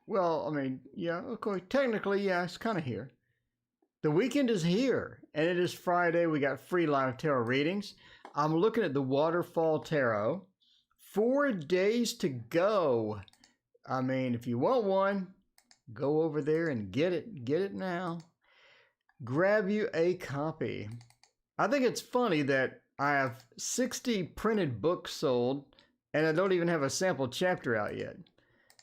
Well, yeah, okay. Technically, yeah, it's kind of here. The weekend is here, and it is Friday. We got free live tarot readings. I'm looking at the Waterfall Tarot. 4 days to go. If you want one, go over there and get it. Get it now. Grab you a copy. I think it's funny that I have 60 printed books sold, and I don't even have a sample chapter out yet.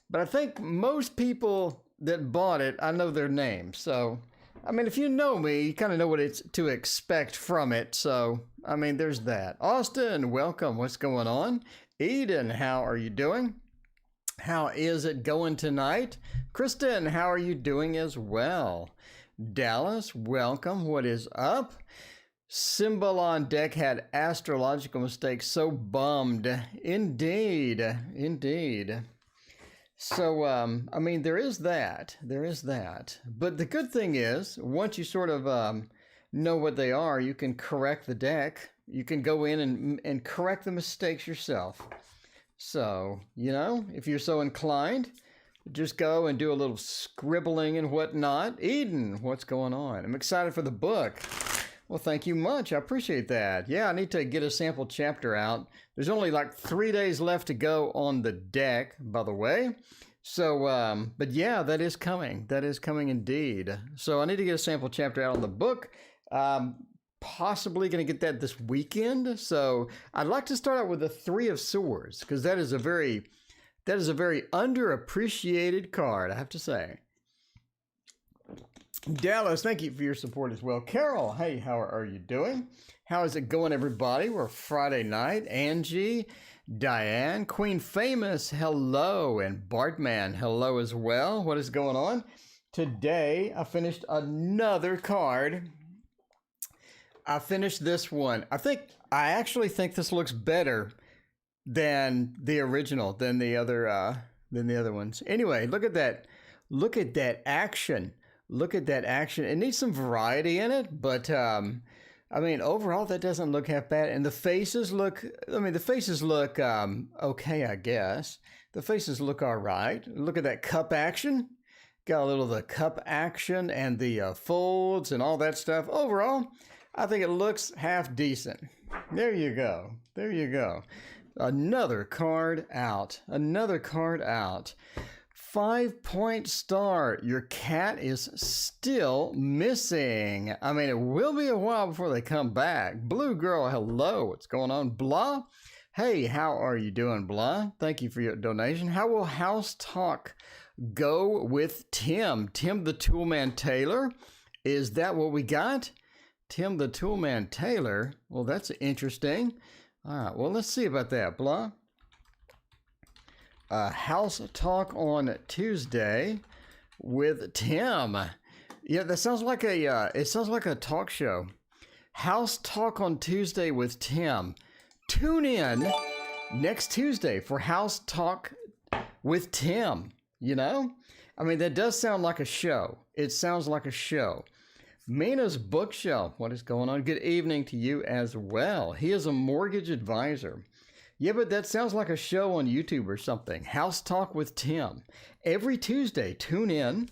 But I think most people that bought it, I know their names. So, if you know me, you kind of know what it's to expect from it. So, there's that. Austin, welcome. What's going on? Eden, how are you doing? How is it going tonight? Kristen, how are you doing as well? Dallas, welcome. What is up? Symbol on deck had astrological mistakes. So bummed. Indeed. So, there is that. But the good thing is, once you sort of know what they are, you can correct the deck. You can go in and correct the mistakes yourself. So, if you're so inclined, just go and do a little scribbling and whatnot. Eden, what's going on? I'm excited for the book. Well, thank you much. I appreciate that. Yeah, I need to get a sample chapter out. There's only like 3 days left to go on the deck, by the way. So, but yeah, that is coming. That is coming indeed. So I need to get a sample chapter out on the book. Possibly going to get that this weekend. So I'd like to start out with the Three of Swords, because that is a very underappreciated card, I have to say. Dallas, thank you for your support as well. Carol, hey, how are you doing? How is it going, everybody? We're Friday night. Angie, Diane, Queen Famous, hello. And Bartman, hello as well. What is going on? Today, I finished another card. I finished this one. I actually think this looks better than the original, than the other ones. Anyway, look at that. Look at that action. Look at that action. It needs some variety in it, but overall that doesn't look half bad. And the faces look, okay, I guess. The faces look all right. Look at that cup action. Got a little of the cup action and the folds and all that stuff. Overall, I think it looks half decent. There you go. Another card out. 5-point star. Your cat is still missing. It will be a while before they come back. Blue girl, hello. What's going on? Blah. Hey, how are you doing, Blah? Thank you for your donation. How will House Talk go with Tim? Tim the Toolman Taylor? Is that what we got? Tim the Toolman Taylor? Well, that's interesting. All right, well, let's see about that, Blah. House Talk on Tuesday with Tim. Yeah, that sounds like a talk show. House Talk on Tuesday with Tim. Tune in next Tuesday for House Talk with Tim. That does sound like a show. It sounds like a show. Mina's Bookshelf. What is going on? Good evening to you as well. He is a mortgage advisor. Yeah, but that sounds like a show on YouTube or something. House Talk with Tim. Every Tuesday, tune in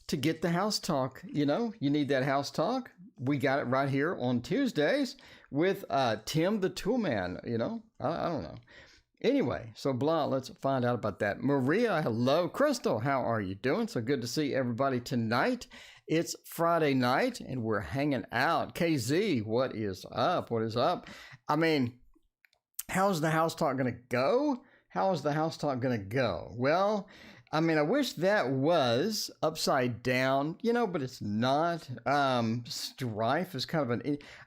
to get the House Talk. You need that House Talk. We got it right here on Tuesdays with Tim the Toolman. I don't know. Anyway, so Blah, let's find out about that. Maria, hello. Crystal, how are you doing? So good to see everybody tonight. It's Friday night and we're hanging out. KZ, what is up? How's the House Talk going to go? Well, I wish that was upside down, but it's not. Strife is kind of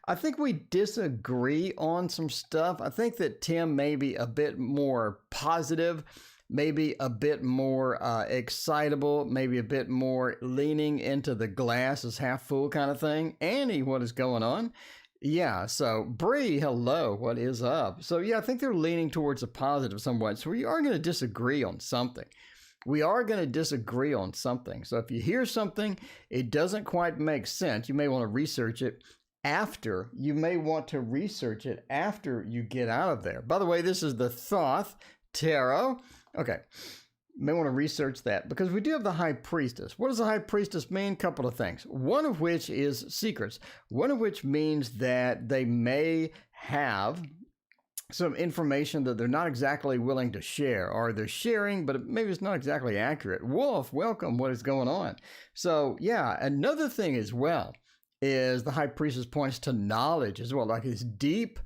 I think we disagree on some stuff. I think that Tim may be a bit more positive, maybe a bit more excitable, maybe a bit more leaning into the glass is half full kind of thing. Annie, what is going on? Yeah, so Bree, hello, what is up? So yeah, I think they're leaning towards a positive somewhat. So we are going to disagree on something. So if you hear something, it doesn't quite make sense, you may want to research it after. You get out of there. By the way, this is the Thoth Tarot. Okay. may want to research that, because we do have the high priestess. What does the high priestess mean? Couple of things. One of which is secrets. One of which means that they may have some information that they're not exactly willing to share, or they're sharing, but maybe it's not exactly accurate. Wolf, welcome. What is going on? So yeah, another thing as well is the high priestess points to knowledge as well, like this deep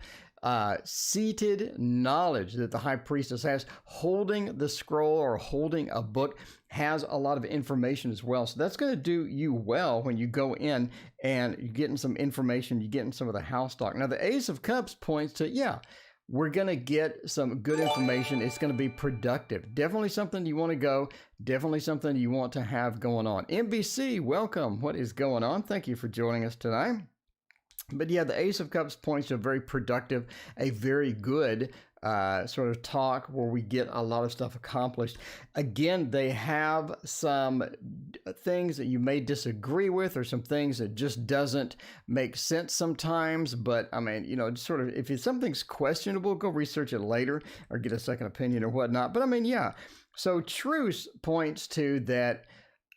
seated knowledge that the high priestess has. Holding the scroll or holding a book has a lot of information as well. So that's going to do you well when you go in and you're getting some information, you're getting some of the house talk. Now the Ace of Cups points to, yeah, we're going to get some good information. It's going to be productive. Definitely something you want to go. Definitely something you want to have going on. MBC, welcome. What is going on? Thank you for joining us tonight. But yeah, the Ace of Cups points to a very productive, a very good sort of talk where we get a lot of stuff accomplished. Again, they have some things that you may disagree with, or some things that just doesn't make sense sometimes. But I mean, you know, sort of, if something's questionable, go research it later or get a second opinion or whatnot. But I mean, yeah. So truce points to that.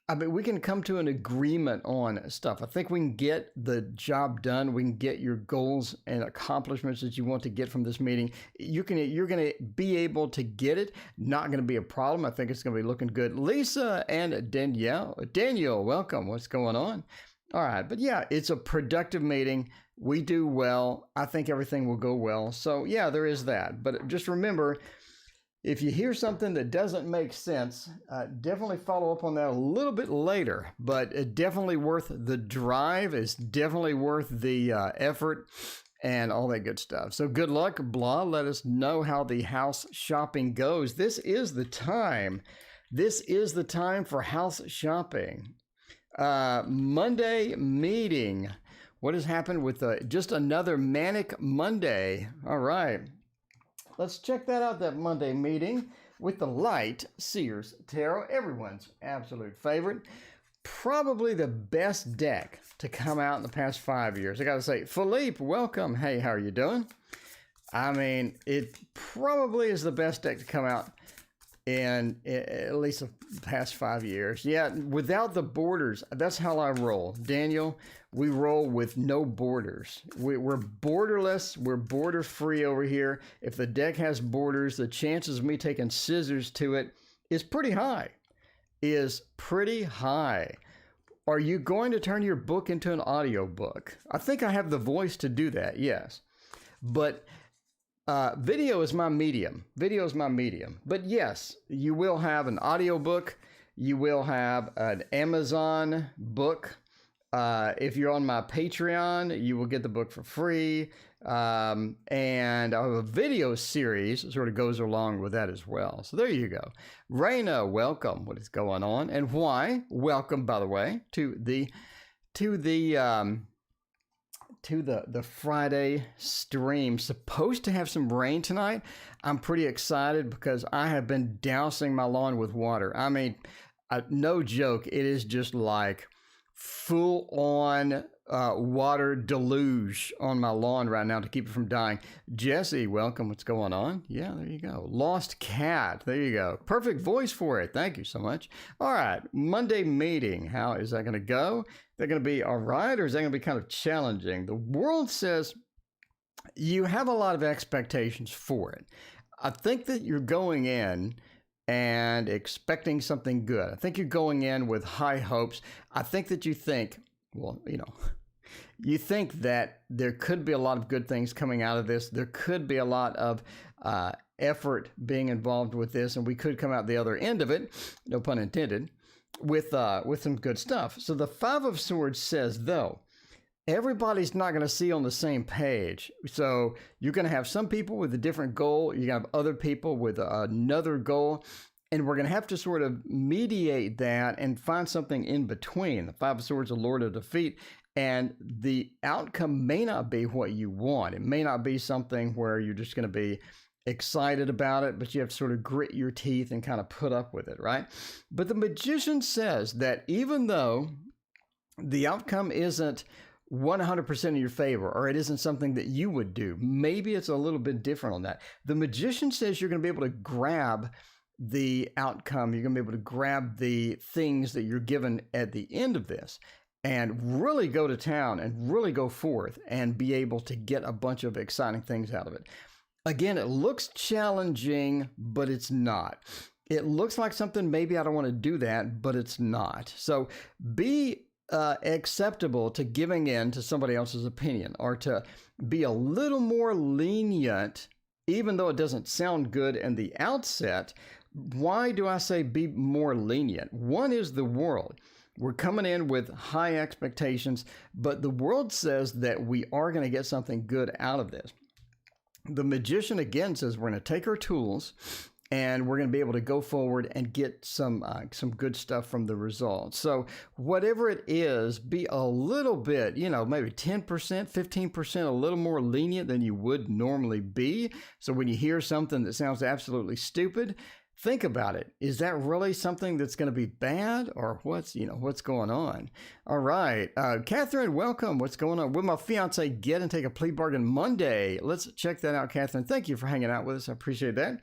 I mean, we can come to an agreement on stuff. I think we can get the job done. We can get your goals and accomplishments that you want to get from this meeting. You're going to be able to get it. Not going to be a problem. I think it's going to be looking good. Lisa and Daniel, welcome. What's going on? All right. But yeah, it's a productive meeting. We do well. I think everything will go well. So yeah, there is that. But just remember, if you hear something that doesn't make sense, definitely follow up on that a little bit later, but it's definitely worth the drive. It's definitely worth the effort and all that good stuff. So good luck, blah. Let us know how the house shopping goes. This is the time. This is the time for house shopping. Monday meeting. What has happened with just another manic Monday? All right. Let's check that out, that Monday meeting with the Light Seers Tarot, everyone's absolute favorite. Probably the best deck to come out in the past 5 years. I got to say, Philippe, welcome. Hey, how are you doing? I mean, it probably is the best deck to come out in at least the past 5 years. Yeah, without the borders, that's how I roll. Daniel, we roll with no borders. We're borderless. We're border free over here. If the deck has borders, the chances of me taking scissors to it is pretty high. Are you going to turn your book into an audio book? I think I have the voice to do that, yes. But video is my medium. But yes, you will have an audio book. You will have an Amazon book. If you're on my Patreon, you will get the book for free. And I have a video series that sort of goes along with that as well. So there you go. Raina, welcome. What is going on and why? Welcome, by the way, to the Friday stream. Supposed to have some rain tonight. I'm pretty excited because I have been dousing my lawn with water. I mean, no joke. It is just like full on water deluge on my lawn right now to keep it from dying. Jesse, welcome. What's going on? Yeah, there you go. Lost cat. There you go. Perfect voice for it. Thank you so much. All right. Monday meeting. How is that going to go? They're going to be all right, or is that going to be kind of challenging? The world says you have a lot of expectations for it. I think that you're going in and expecting something good. I think you're going in with high hopes. I think that you think, well, you think that there could be a lot of good things coming out of this. There could be a lot of effort being involved with this, and we could come out the other end of it, no pun intended, with some good stuff. So the Five of Swords says, though, everybody's not going to see on the same page. So you're going to have some people with a different goal. You're going to have other people with another goal. And we're going to have to sort of mediate that and find something in between. The Five of Swords, the Lord of Defeat. And the outcome may not be what you want. It may not be something where you're just going to be excited about it, but you have to sort of grit your teeth and kind of put up with it, right? But the Magician says that even though the outcome isn't 100% in your favor, or it isn't something that you would do, maybe it's a little bit different on that. The Magician says you're going to be able to grab the outcome. You're going to be able to grab the things that you're given at the end of this and really go to town and really go forth and be able to get a bunch of exciting things out of it. Again, it looks challenging, but it's not. It looks like something, maybe I don't want to do that, but it's not. So be acceptable to giving in to somebody else's opinion, or to be a little more lenient, even though it doesn't sound good in the outset. Why do I say be more lenient? One is the world. We're coming in with high expectations, but the world says that we are going to get something good out of this. The magician again says we're going to take our tools and we're going to be able to go forward and get some good stuff from the results. So whatever it is, be a little bit, maybe 10%, 15%, a little more lenient than you would normally be. So when you hear something that sounds absolutely stupid, think about it. Is that really something that's going to be bad, or what's going on? All right. Catherine, welcome. What's going on? Will my fiance get and take a plea bargain Monday? Let's check that out, Catherine. Thank you for hanging out with us. I appreciate that.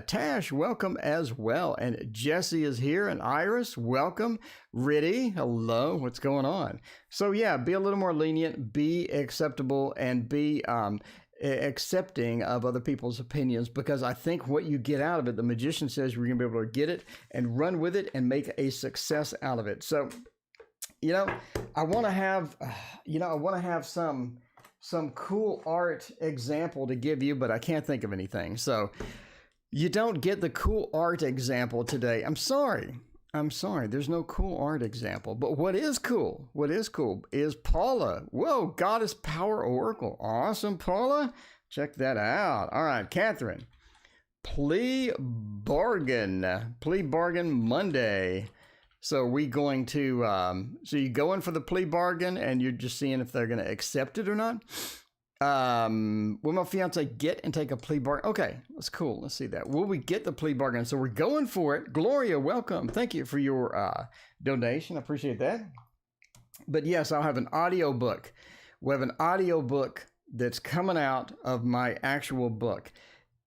Tash, welcome as well. And Jesse is here, and Iris, welcome. Riddy, hello. What's going on? So yeah, be a little more lenient, be acceptable, and be accepting of other people's opinions, because I think what you get out of it, the magician says you're going to be able to get it and run with it and make a success out of it. So, I want to have some cool art example to give you, but I can't think of anything. So you don't get the cool art example today. I'm sorry. There's no cool art example. But what is cool is Paula. Whoa, Goddess Power Oracle. Awesome, Paula. Check that out. All right, Catherine. Plea bargain Monday. So we going to, so you go in for the plea bargain and you're just seeing if they're going to accept it or not. Will my fiance get and take a plea bargain? Okay, that's cool. Let's see that. Will we get the plea bargain? So we're going for it. Gloria, welcome. Thank you for your donation. I appreciate that. But yes, I'll have an audio book. We have an audio book that's coming out of my actual book.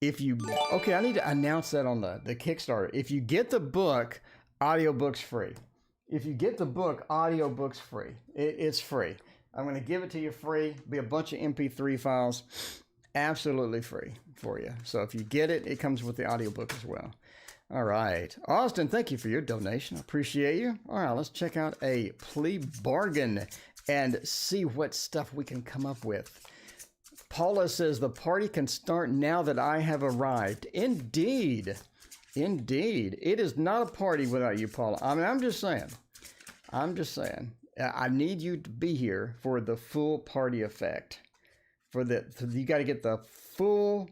Okay, I need to announce that on the Kickstarter. If you get the book, audiobook's free. If you get the book, audiobook's free. It's free. I'm going to give it to you free. Be a bunch of MP3 files, absolutely free for you. So if you get it, it comes with the audiobook as well. All right. Austin, thank you for your donation. I appreciate you. All right, let's check out a plea bargain and see what stuff we can come up with. Paula says the party can start now that I have arrived. Indeed. It is not a party without you, Paula. I mean, I'm just saying. I need you to be here for the full party effect. You got to get the full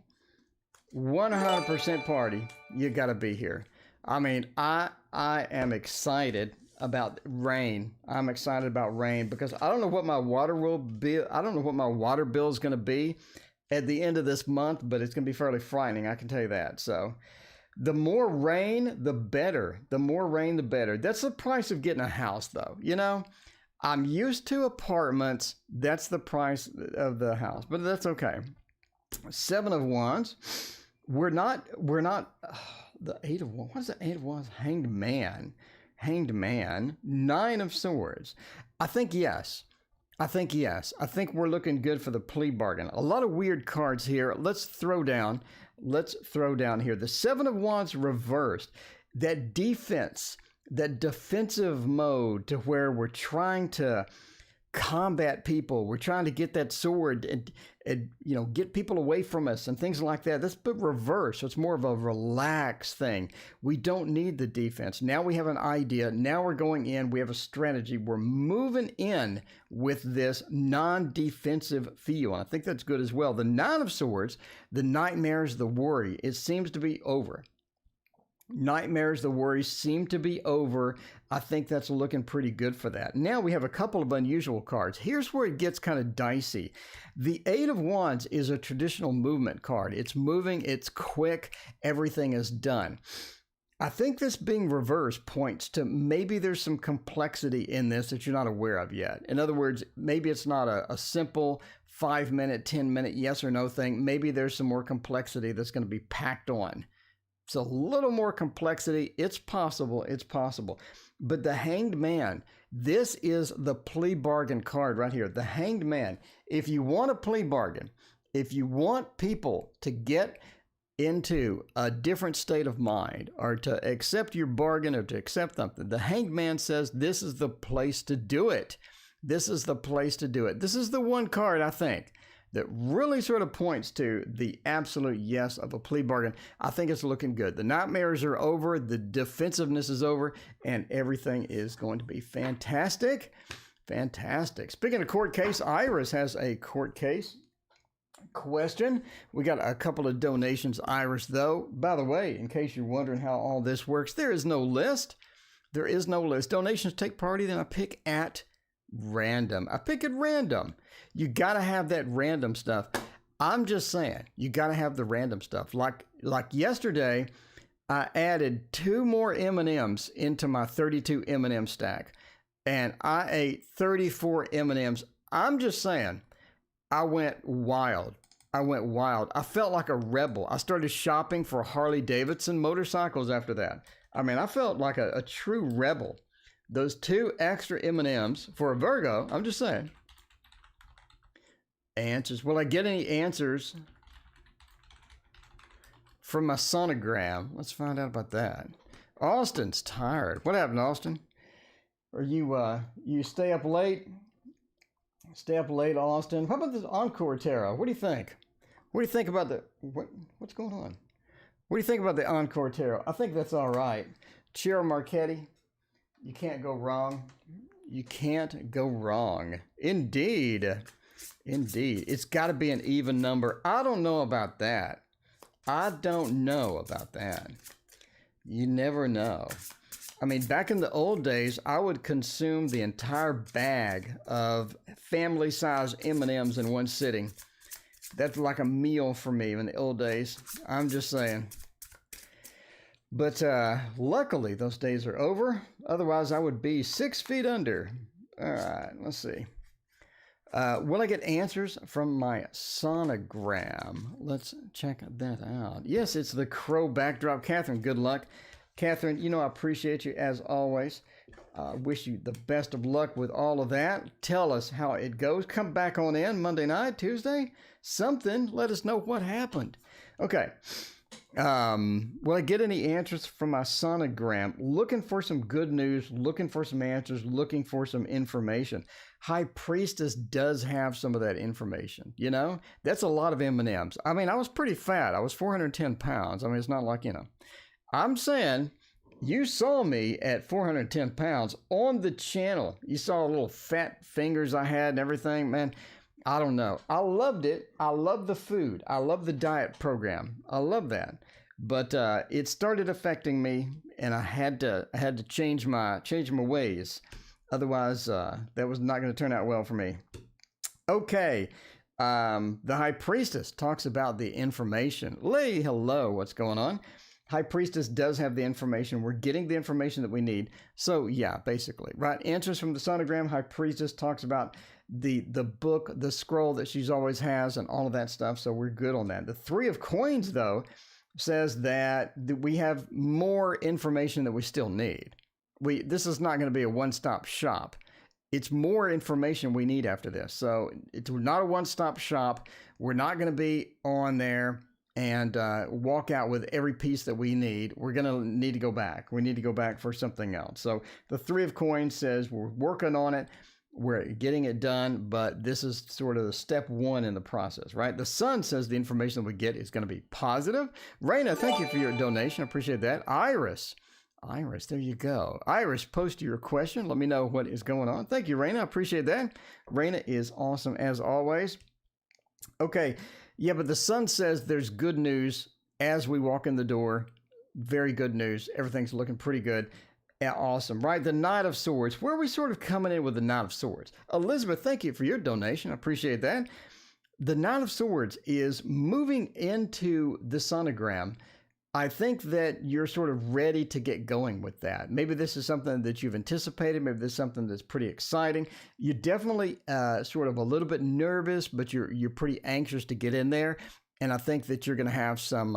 100% party. You got to be here. I mean, I am excited about rain. I'm excited about rain because I don't know what my water will be. I don't know what my water bill is going to be at the end of this month, but it's going to be fairly frightening. I can tell you that. So the more rain, the better. The more rain, the better. That's the price of getting a house, though. I'm used to apartments. That's the price of the house, but that's okay. 7 of Wands. We're not, the 8 of Wands. What is the 8 of Wands? Hanged Man. 9 of Swords. I think yes. I think we're looking good for the plea bargain. A lot of weird cards here. Let's throw down here. The 7 of Wands reversed. That defense, that defensive mode to where we're trying to combat people. We're trying to get that sword and get people away from us and things like that. That's but reverse. So it's more of a relaxed thing. We don't need the defense. Now we have an idea. Now we're going in. We have a strategy. We're moving in with this non-defensive feel. And I think that's good as well. The 9 of Swords, the nightmares, the worry, it seems to be over. Nightmares, the worries seem to be over. I think that's looking pretty good for that. Now we have a couple of unusual cards. Here's where it gets kind of dicey. The 8 of Wands is a traditional movement card. It's moving, it's quick, everything is done. I think this being reversed points to maybe there's some complexity in this that you're not aware of yet. In other words, maybe it's not a simple 5-minute, 10-minute yes or no thing. Maybe there's some more complexity that's going to be packed on It's a little more complexity. It's possible. It's possible. But the Hanged Man, this is the plea bargain card right here. The Hanged Man. If you want a plea bargain, if you want people to get into a different state of mind or to accept your bargain or to accept something, the Hanged Man says this is the place to do it. This is the place to do it. This is the one card, I think, that really sort of points to the absolute yes of a plea bargain. I think it's looking good. The nightmares are over, the defensiveness is over, and everything is going to be fantastic. Fantastic. Speaking of court case, Iris has a court case question. We got a couple of donations, Iris, though. By the way, in case you're wondering how all this works, there is no list. There is no list. Donations take priority, then I pick at random. I pick at random. You got to have that random stuff. I'm just saying, you got to have the random stuff. Like yesterday, I added 2 more M&Ms into my 32 M&M stack, and I ate 34 M&Ms. I'm just saying, I went wild. I felt like a rebel. I started shopping for Harley Davidson motorcycles after that. I mean, I felt like a true rebel. Those 2 extra M&Ms for a Virgo, I'm just saying. Answers. Will I get any answers from my sonogram? Let's find out about that. Austin's tired. What happened, Austin? Are you stay up late? Stay up late, Austin. How about this Encore Tarot? What do you think? What do you think about the what's going on? What do you think about the Encore Tarot? I think that's all right. Cheryl Marchetti, you can't go wrong. You can't go wrong. Indeed. Indeed. It's got to be an even number. I don't know about that. I don't know about that. You never know. I mean, back in the old days, I would consume the entire bag of family-size M&Ms in one sitting. That's like a meal for me in the old days. I'm just saying. But luckily, those days are over. Otherwise, I would be 6 feet under. All right, let's see. Will I get answers from my sonogram? Let's check that out. Yes, it's the crow backdrop. Catherine, good luck. Catherine, you know I appreciate you as always. Wish you the best of luck with all of that. Tell us how it goes. Come back on in Monday night, Tuesday, something. Let us know what happened. Okay. Will I get any answers from my sonogram? Looking for some good news, looking for some answers, looking for some information. High Priestess does have some of that information. You know, that's a lot of M&Ms. I mean, I was pretty fat. I was 410 pounds. I mean, it's not like, you know, I'm saying you saw me at 410 pounds on the channel. You saw little fat fingers I had and everything, man. I don't know. I loved it. I love the food. I love the diet program. I love that. But it started affecting me, and I had to change my ways. Otherwise, that was not going to turn out well for me. Okay. The High Priestess talks about the information. Lee, hello. What's going on? High Priestess does have the information. We're getting the information that we need. So yeah, basically, right? Answers from the sonogram. High Priestess talks about the book, the scroll that she's always has, and all of that stuff. So we're good on that. The 3 of Coins, though, says that we have more information that we still need. This is not going to be a one-stop shop. It's more information we need after this. So it's not a one-stop shop. We're not going to be on there and walk out with every piece that we need. We're going to need to go back. We need to go back for something else. So the 3 of Coins says we're working on it. We're getting it done, but this is sort of the step 1 in the process, right? The Sun says the information that we get is going to be positive. Raina, thank you for your donation. I appreciate that. Iris, there you go. Iris, post your question. Let me know what is going on. Thank you, Raina. I appreciate that. Raina is awesome as always. Okay. Yeah, but the Sun says there's good news as we walk in the door. Very good news. Everything's looking pretty good. Yeah, awesome, right? The Knight of Swords. Where are we sort of coming in with the Knight of Swords? Elizabeth, thank you for your donation. I appreciate that. The Knight of Swords is moving into the sonogram. I think that you're sort of ready to get going with that. Maybe this is something that you've anticipated. Maybe this is something that's pretty exciting. You're definitely sort of a little bit nervous, but you're pretty anxious to get in there. And I think that you're going to have some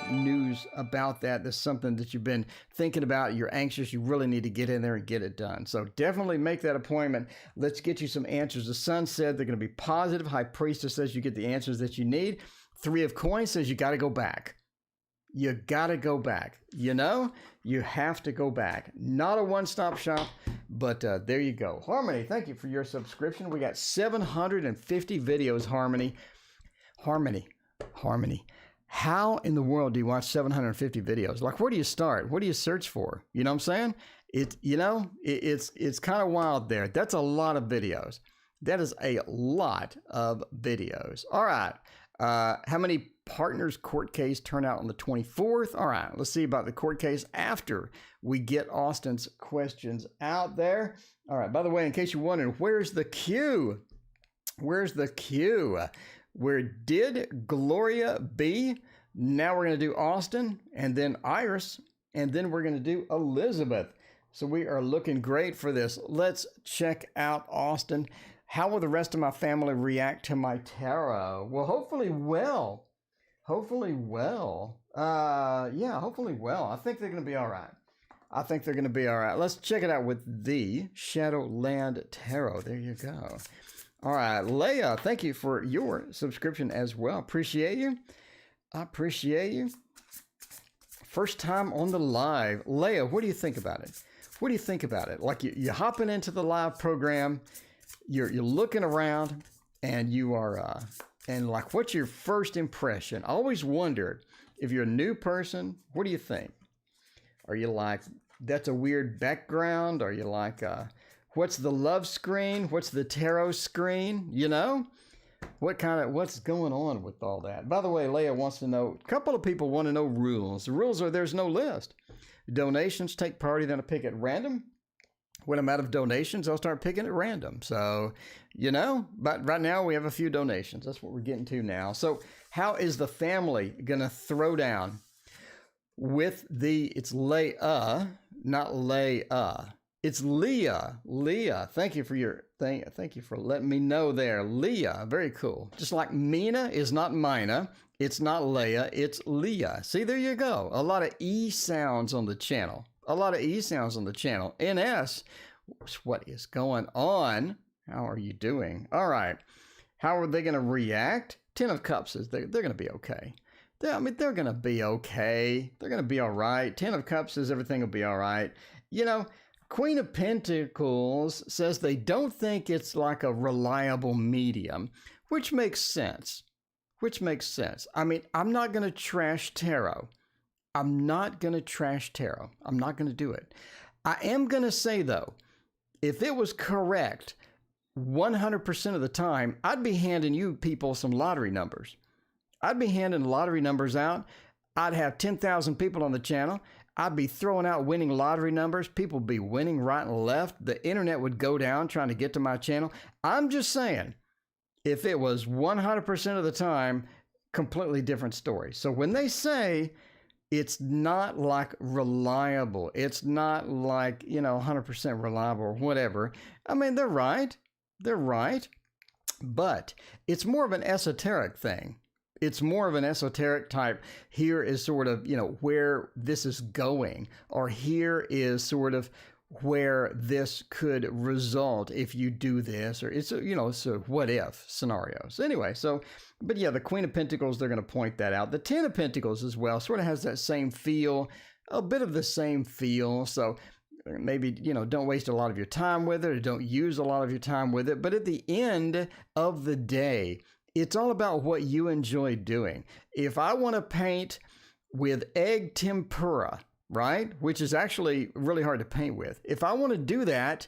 news about that. That's something that you've been thinking about. You're anxious. You really need to get in there and get it done. So definitely make that appointment. Let's get you some answers. The Sun said they're going to be positive. High Priestess says you get the answers that you need. Three of Coins says you got to go back. You got to go back. You know, you have to go back. Not a one-stop shop, but there you go. Harmony, thank you for your subscription. We got 750 videos, Harmony. Harmony. How in the world do you watch 750 videos? Like, where do you start? What do you search for? You know what I'm saying? It's kind of wild there. That's a lot of videos. That is a lot of videos. All right. How many partners court case turn out on the 24th? All right. Let's see about the court case after we get Austin's questions out there. All right. By the way, in case you're wondering, where's the queue? Where's the queue? Where did Gloria be? Now we're going to do Austin and then Iris, and then we're going to do Elizabeth. So we are looking great for this. Let's check out Austin. How will the rest of my family react to my tarot? Well, hopefully well. Hopefully well. Hopefully well. I think they're going to be all right. Let's check it out with the Shadowland Tarot. There you go. All right, Leah, thank you for your subscription as well. Appreciate you. First time on the live. Leah, what do you think about it? Like you're hopping into the live program, you're looking around, and you are, and like, what's your first impression? I always wondered, if you're a new person, what do you think? Are you like, that's a weird background? Are you like, what's the love screen? What's the tarot screen? You know, what's going on with all that? By the way, Leah wants to know, a couple of people want to know rules. The rules are there's no list. Donations take priority, then I pick at random. When I'm out of donations, I'll start picking at random. So, you know, but right now we have a few donations. That's what we're getting to now. So how is the family going to throw down with it's Leah, not Leah. It's Leah. Leah, thank you for letting me know there. Leah, very cool. Just like Mina is not Mina, it's not Leah, it's Leah. See, there you go. A lot of E sounds on the channel. NS, what is going on? How are you doing? All right. How are they going to react? 10 of Cups says they're going to be okay. They're going to be okay. They're going to be all right. 10 of Cups says everything will be all right. You know, Queen of Pentacles says they don't think it's like a reliable medium, which makes sense. I mean, I'm not going to trash tarot. I'm not going to do it. I am going to say, though, if it was correct 100% of the time, I'd be handing you people some lottery numbers. I'd be handing lottery numbers out. I'd have 10,000 people on the channel. I'd be throwing out winning lottery numbers. People would be winning right and left. The internet would go down trying to get to my channel. I'm just saying, if it was 100% of the time, completely different story. So when they say it's not like reliable, it's not like, 100% reliable or whatever, I mean, they're right. But it's more of an esoteric thing. It's more of an esoteric type. Here is sort of, where this is going, or here is sort of where this could result if you do this, or it's, it's a what if scenarios. Anyway, but yeah, the Queen of Pentacles, they're going to point that out. The 10 of Pentacles as well sort of has that same feel, a bit of the same feel. So maybe, don't waste a lot of your time with it, or don't use a lot of your time with it. But at the end of the day, it's all about what you enjoy doing. If I want to paint with egg tempura, right, which is actually really hard to paint with, if I want to do that,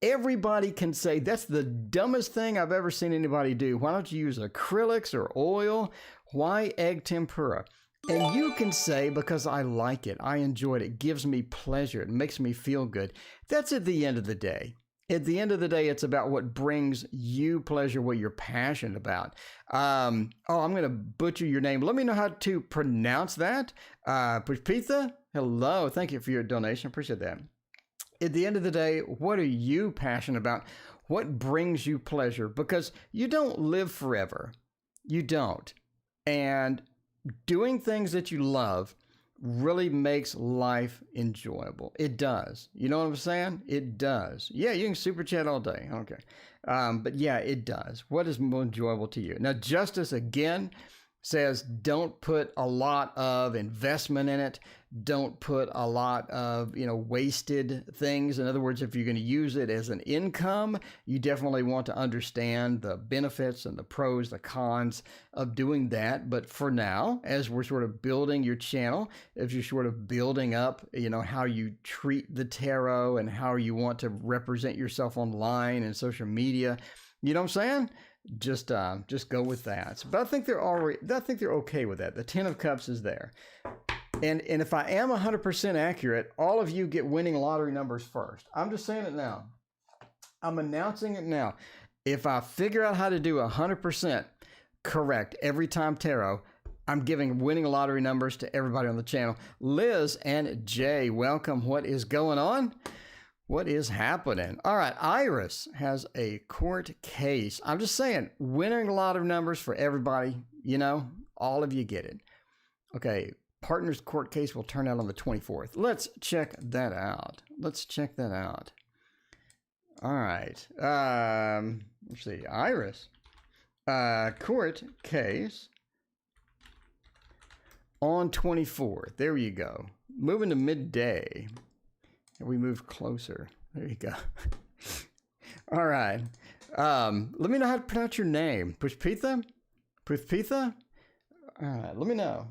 everybody can say, that's the dumbest thing I've ever seen anybody do. Why don't you use acrylics or oil? Why egg tempura? And you can say, because I like it, I enjoy it, it gives me pleasure, it makes me feel good. That's at the end of the day. At the end of the day, it's about what brings you pleasure, what you're passionate about. I'm going to butcher your name. Let me know how to pronounce that. Pushpitha, hello. Thank you for your donation. Appreciate that. At the end of the day, what are you passionate about? What brings you pleasure? Because you don't live forever. You don't. And doing things that you love really makes life enjoyable. It does. You know what I'm saying? It does. Yeah, you can super chat all day. Okay. But yeah, it does. What is more enjoyable to you? Now, Justice again says don't put a lot of investment in it. Don't put a lot of, wasted things. In other words, if you're going to use it as an income, you definitely want to understand the benefits and the pros, the cons of doing that. But for now, as we're sort of building your channel, as you're sort of building up, how you treat the tarot and how you want to represent yourself online and social media, you know what I'm saying? Just go with that. But I think they're okay with that. The 10 of Cups is there. And if I am 100% accurate, all of you get winning lottery numbers first. I'm just saying it now. I'm announcing it now. If I figure out how to do 100% correct every time tarot, I'm giving winning lottery numbers to everybody on the channel. Liz and Jay, welcome. What is going on? What is happening? All right, Iris has a court case. I'm just saying, winning a lot of numbers for everybody, all of you get it. Okay, partner's court case will turn out on the 24th. Let's check that out. All right, let's see, Iris, court case on 24th. There you go. Moving to midday. We moved closer. There you go. All right. Let me know how to pronounce your name. Pushpitha? Pushpitha? All right. Let me know.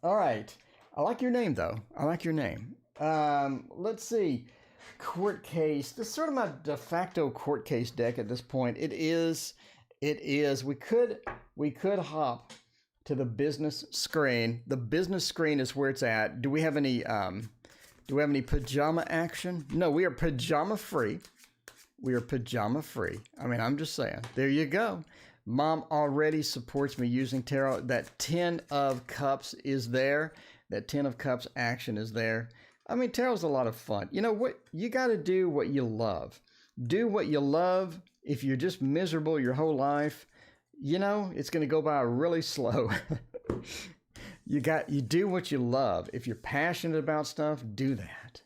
All right. I like your name, though. Let's see. Court case. This is sort of my de facto court case deck at this point. It is. We could hop to the business screen. The business screen is where it's at. Do we have any pajama action? No, we are pajama free. I mean, I'm just saying. There you go. Mom already supports me using tarot. That 10 of Cups is there. That 10 of Cups action is there. I mean, tarot's a lot of fun. You know what? You got to do what you love. Do what you love. If you're just miserable your whole life, it's going to go by really slow. You do what you love. If you're passionate about stuff, do that.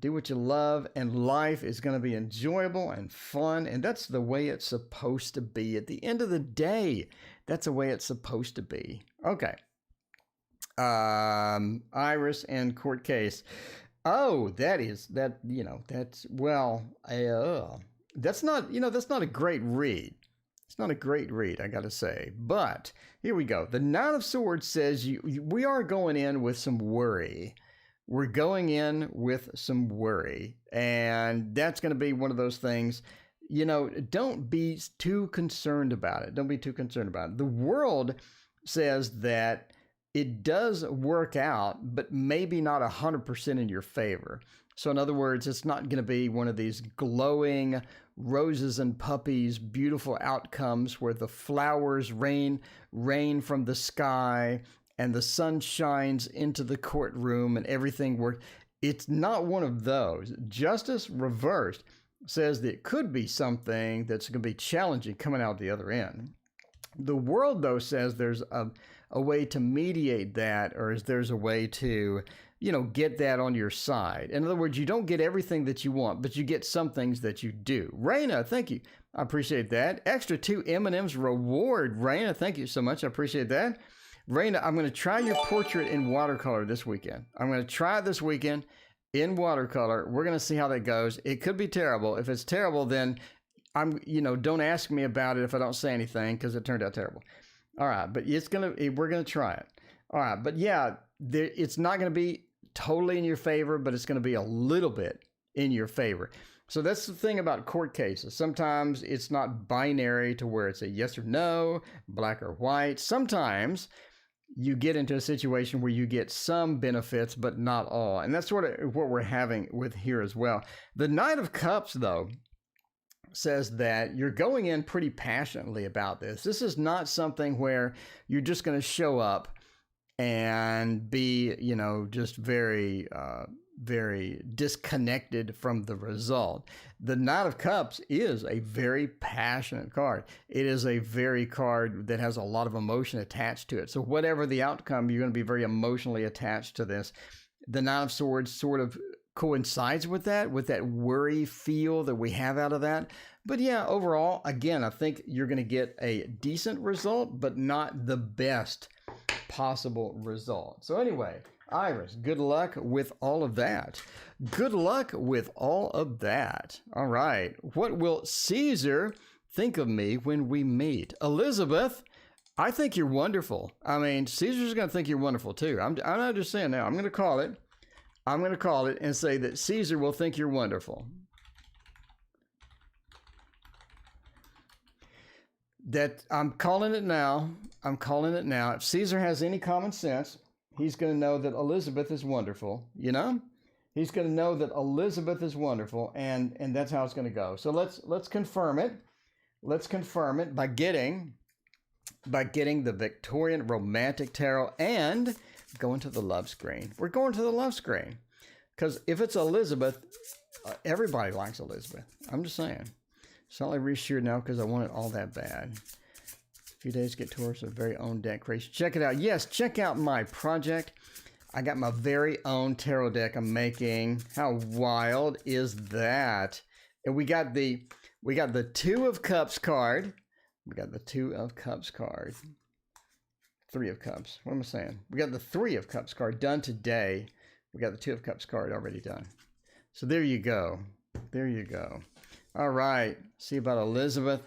Do what you love, and life is going to be enjoyable and fun, and that's the way it's supposed to be. At the end of the day, that's the way it's supposed to be. Okay. Iris and court case. Oh, that's not a great read. It's not a great read, I got to say. But here we go. The Nine of Swords says we are going in with some worry. We're going in with some worry. And that's going to be one of those things, don't be too concerned about it. The world says that it does work out, but maybe not 100% in your favor. So in other words, it's not going to be one of these glowing roses and puppies, beautiful outcomes where the flowers rain from the sky and the sun shines into the courtroom and everything works. It's not one of those. Justice reversed says that it could be something that's going to be challenging coming out the other end. The world, though, says there's a way to mediate that, or there's a way to, get that on your side. In other words, you don't get everything that you want, but you get some things that you do. Raina, thank you. I appreciate that. Extra 2 M&M's reward. Raina, thank you so much. I appreciate that. Raina, I'm going to try your portrait in watercolor this weekend. I'm going to try it this weekend in watercolor. We're going to see how that goes. It could be terrible. If it's terrible, then don't ask me about it if I don't say anything, because it turned out terrible. All right, but we're going to try it. All right, but yeah, it's not going to be totally in your favor, but it's going to be a little bit in your favor. So that's the thing about court cases. Sometimes it's not binary to where it's a yes or no, black or white. Sometimes you get into a situation where you get some benefits, but not all. And that's sort of what we're having with here as well. The Knight of Cups, though, says that you're going in pretty passionately about this. This is not something where you're just going to show up and be, just very, very disconnected from the result. The Knight of Cups is a very passionate card. It is a very card that has a lot of emotion attached to it. So whatever the outcome, you're going to be very emotionally attached to this. The Nine of Swords sort of coincides with that worry feel that we have out of that. But yeah, overall, again, I think you're going to get a decent result, but not the best possible result. So anyway, Iris, good luck with all of that. Good luck with all of that. All right. What will Caesar think of me when we meet? Elizabeth, I think you're wonderful. I mean, Caesar's going to think you're wonderful too. I'm not just saying now. I'm going to call it. I'm going to call it and say that Caesar will think you're wonderful. That I'm calling it now. I'm calling it now. If Caesar has any common sense, he's going to know that Elizabeth is wonderful, you know? He's going to know that Elizabeth is wonderful, and that's how it's going to go. So let's confirm it. Let's confirm it by getting the Victorian Romantic Tarot and going to the love screen. We're going to the love screen because if it's Elizabeth, everybody likes Elizabeth. I'm just saying. Slightly reassured now because I want it all that bad. A few days to get towards a very own deck creation. Check it out. Yes, check out my project. I got my very own tarot deck I'm making. How wild is that? And we got the Two of Cups card. We got the Two of Cups card. Three of Cups. What am I saying? We got the Three of Cups card done today. We got the Two of Cups card already done. So there you go. There you go. All right. See about Elizabeth.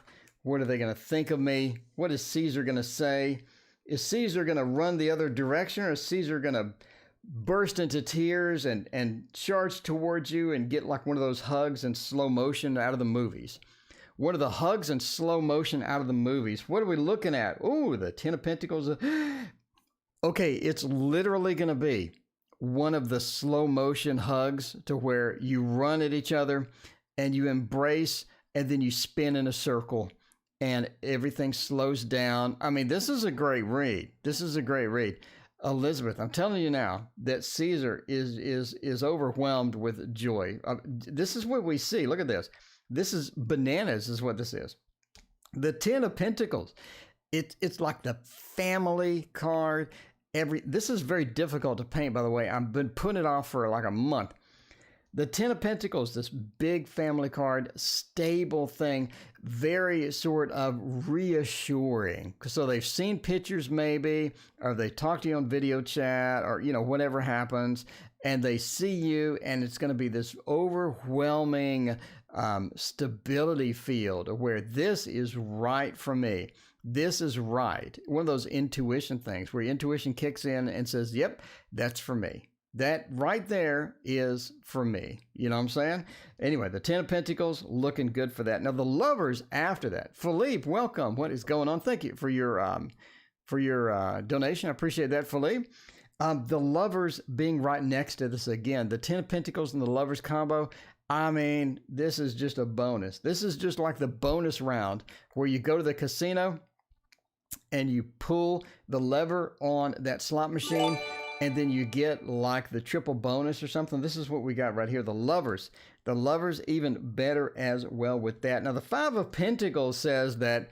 What are they going to think of me? What is Caesar going to say? Is Caesar going to run the other direction, or is Caesar going to burst into tears and charge towards you and get like one of those hugs in slow motion out of the movies? What are the hugs in slow motion out of the movies? What are we looking at? Oh, the Ten of Pentacles. Okay, it's literally going to be one of the slow motion hugs to where you run at each other and you embrace and then you spin in a circle and everything slows down. I mean, this is a great read. This is a great read. Elizabeth, I'm telling you now that Caesar is overwhelmed with joy. This is what we see. Look at this. This is bananas is what this is. The Ten of Pentacles. It's like the family card. This is very difficult to paint, by the way. I've been putting it off for like a month. The Ten of Pentacles, this big family card, stable thing, very sort of reassuring. So they've seen pictures maybe, or they talk to you on video chat, or, you know, whatever happens, and they see you, and it's going to be this overwhelming stability field where this is right for me. This is right. One of those intuition things where your intuition kicks in and says, yep, that's for me. That right there is for me. You know what I'm saying? Anyway, the Ten of Pentacles, looking good for that. Now, the Lovers after that. Philippe, welcome. What is going on? Thank you for your donation. I appreciate that, Philippe. The Lovers being right next to this again. The Ten of Pentacles and the Lovers combo. I mean, this is just a bonus. This is just like the bonus round where you go to the casino and you pull the lever on that slot machine, and then you get like the triple bonus or something. This is what we got right here. The Lovers. The Lovers even better as well with that. Now, the Five of Pentacles says that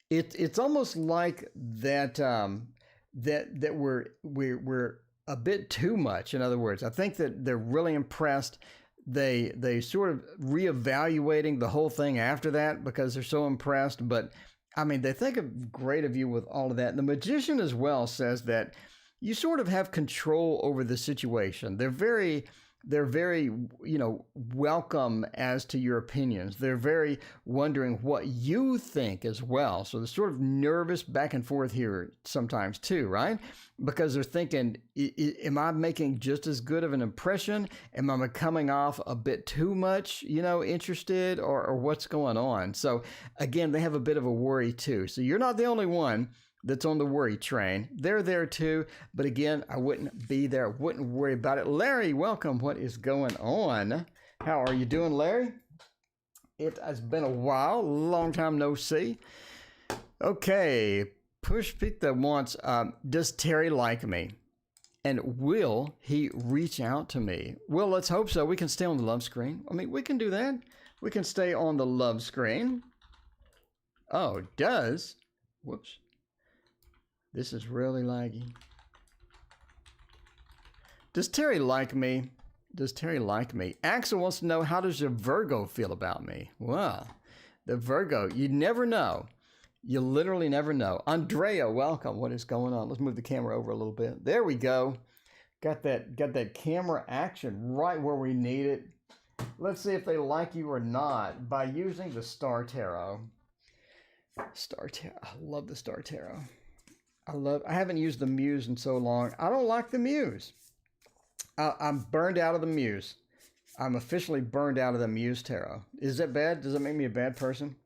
it's almost like that that we're a bit too much. In other words, I think that they're really impressed. They sort of reevaluating the whole thing after that because they're so impressed. But I mean, they think of great of you with all of that. And the Magician as well says that you sort of have control over the situation. They're very, you know, welcome as to your opinions. They're very wondering what you think as well. So they're sort of nervous back and forth here sometimes too, right? Because they're thinking, am I making just as good of an impression? Am I coming off a bit too much, you know, interested, or what's going on? So again, they have a bit of a worry too. So you're not the only one that's on the worry train. They're there too, but again, I wouldn't be there. I wouldn't worry about it. Larry, welcome. What is going on? How are you doing, Larry? It has been a while, long time no see. Okay, Push Pizza wants, does Terry like me? And will he reach out to me? Well, let's hope so. We can stay on the love screen. I mean, we can do that. We can stay on the love screen. Oh, it does. Whoops. This is really laggy. Does Terry like me? Does Terry like me? Axel wants to know, how does your Virgo feel about me? Well, the Virgo, you never know. You literally never know. Andrea, welcome. What is going on? Let's move the camera over a little bit. There we go. Got that camera action right where we need it. Let's see if they like you or not by using the Star Tarot. Star Tarot. I love the Star Tarot. I haven't used the Muse in so long. I don't like the Muse. I'm burned out of the Muse. I'm officially burned out of the Muse Tarot. Is that bad? Does that make me a bad person?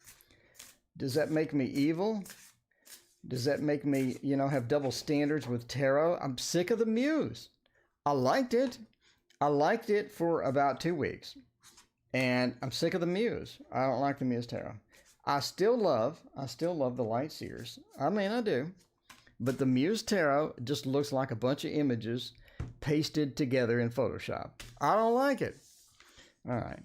Does that make me evil? Does that make me, have double standards with tarot? I'm sick of the Muse. I liked it. I liked it for about 2 weeks. And I'm sick of the Muse. I don't like the Muse Tarot. I still love the Light Seers. I mean, I do. But the Muse Tarot just looks like a bunch of images pasted together in Photoshop. I don't like it. All right.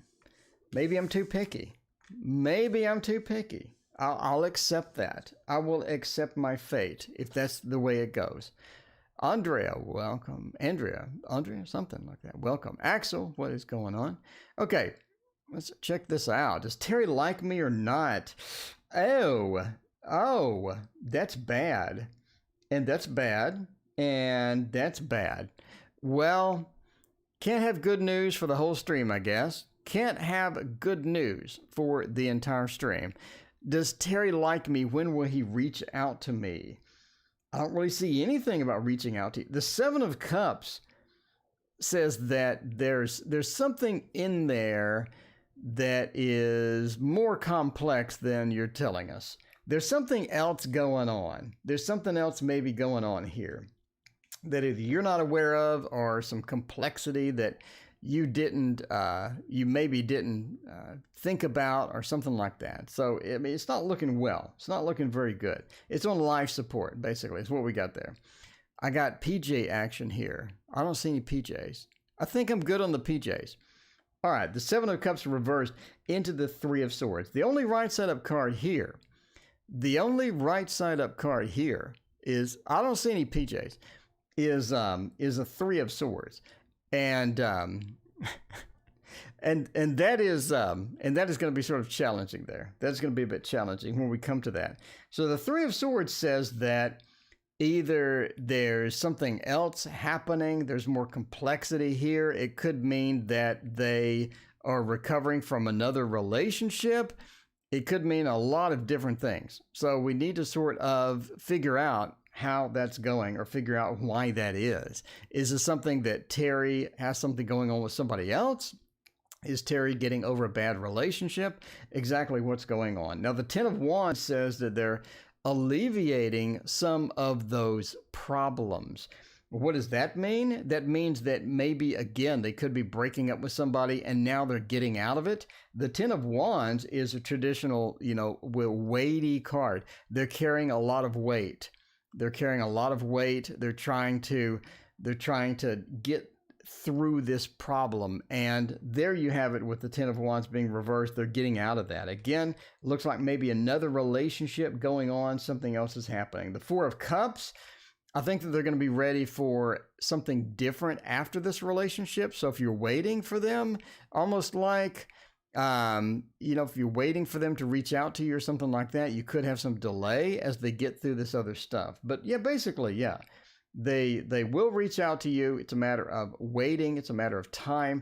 Maybe I'm too picky. Maybe I'm too picky. I'll accept that. I will accept my fate if that's the way it goes. Andrea, welcome. Andrea, something like that. Welcome. Axel, what is going on? Okay, let's check this out. Does Terry like me or not? Oh, that's bad. And that's bad. And that's bad. Well, can't have good news for the whole stream, I guess. Can't have good news for the entire stream. Does Terry like me? When will he reach out to me? I don't really see anything about reaching out to you. The Seven of Cups says that there's something in there that is more complex than you're telling us. There's something else going on. There's something else maybe going on here that either you're not aware of, or some complexity that you maybe didn't think about, or something like that. So, I mean, it's not looking well. It's not looking very good. It's on life support, basically, is what we got there. I got PJ action here. I don't see any PJs. I think I'm good on the PJs. All right, the Seven of Cups reversed into the Three of Swords. The only right side up card here is, I don't see any PJs, is a Three of Swords. And and that is going to be sort of challenging there. That's going to be a bit challenging when we come to that. So the Three of Swords says that either there's something else happening, there's more complexity here. It could mean that they are recovering from another relationship. It could mean a lot of different things. So we need to sort of figure out how that's going, or figure out why that is. Is this something that Terry has something going on with somebody else? Is Terry getting over a bad relationship? Exactly what's going on. Now, the Ten of Wands says that they're alleviating some of those problems. What does that mean? That means that maybe, again, they could be breaking up with somebody and now they're getting out of it. The Ten of Wands is a traditional, weighty card. They're carrying a lot of weight. They're carrying a lot of weight. They're trying to get through this problem. And there you have it with the Ten of Wands being reversed. They're getting out of that. Again, looks like maybe another relationship going on. Something else is happening. The Four of Cups, I think that they're going to be ready for something different after this relationship. So if you're waiting for them, almost like, if you're waiting for them to reach out to you or something like that, you could have some delay as they get through this other stuff. But yeah, basically, yeah, they will reach out to you. It's a matter of waiting. It's a matter of time.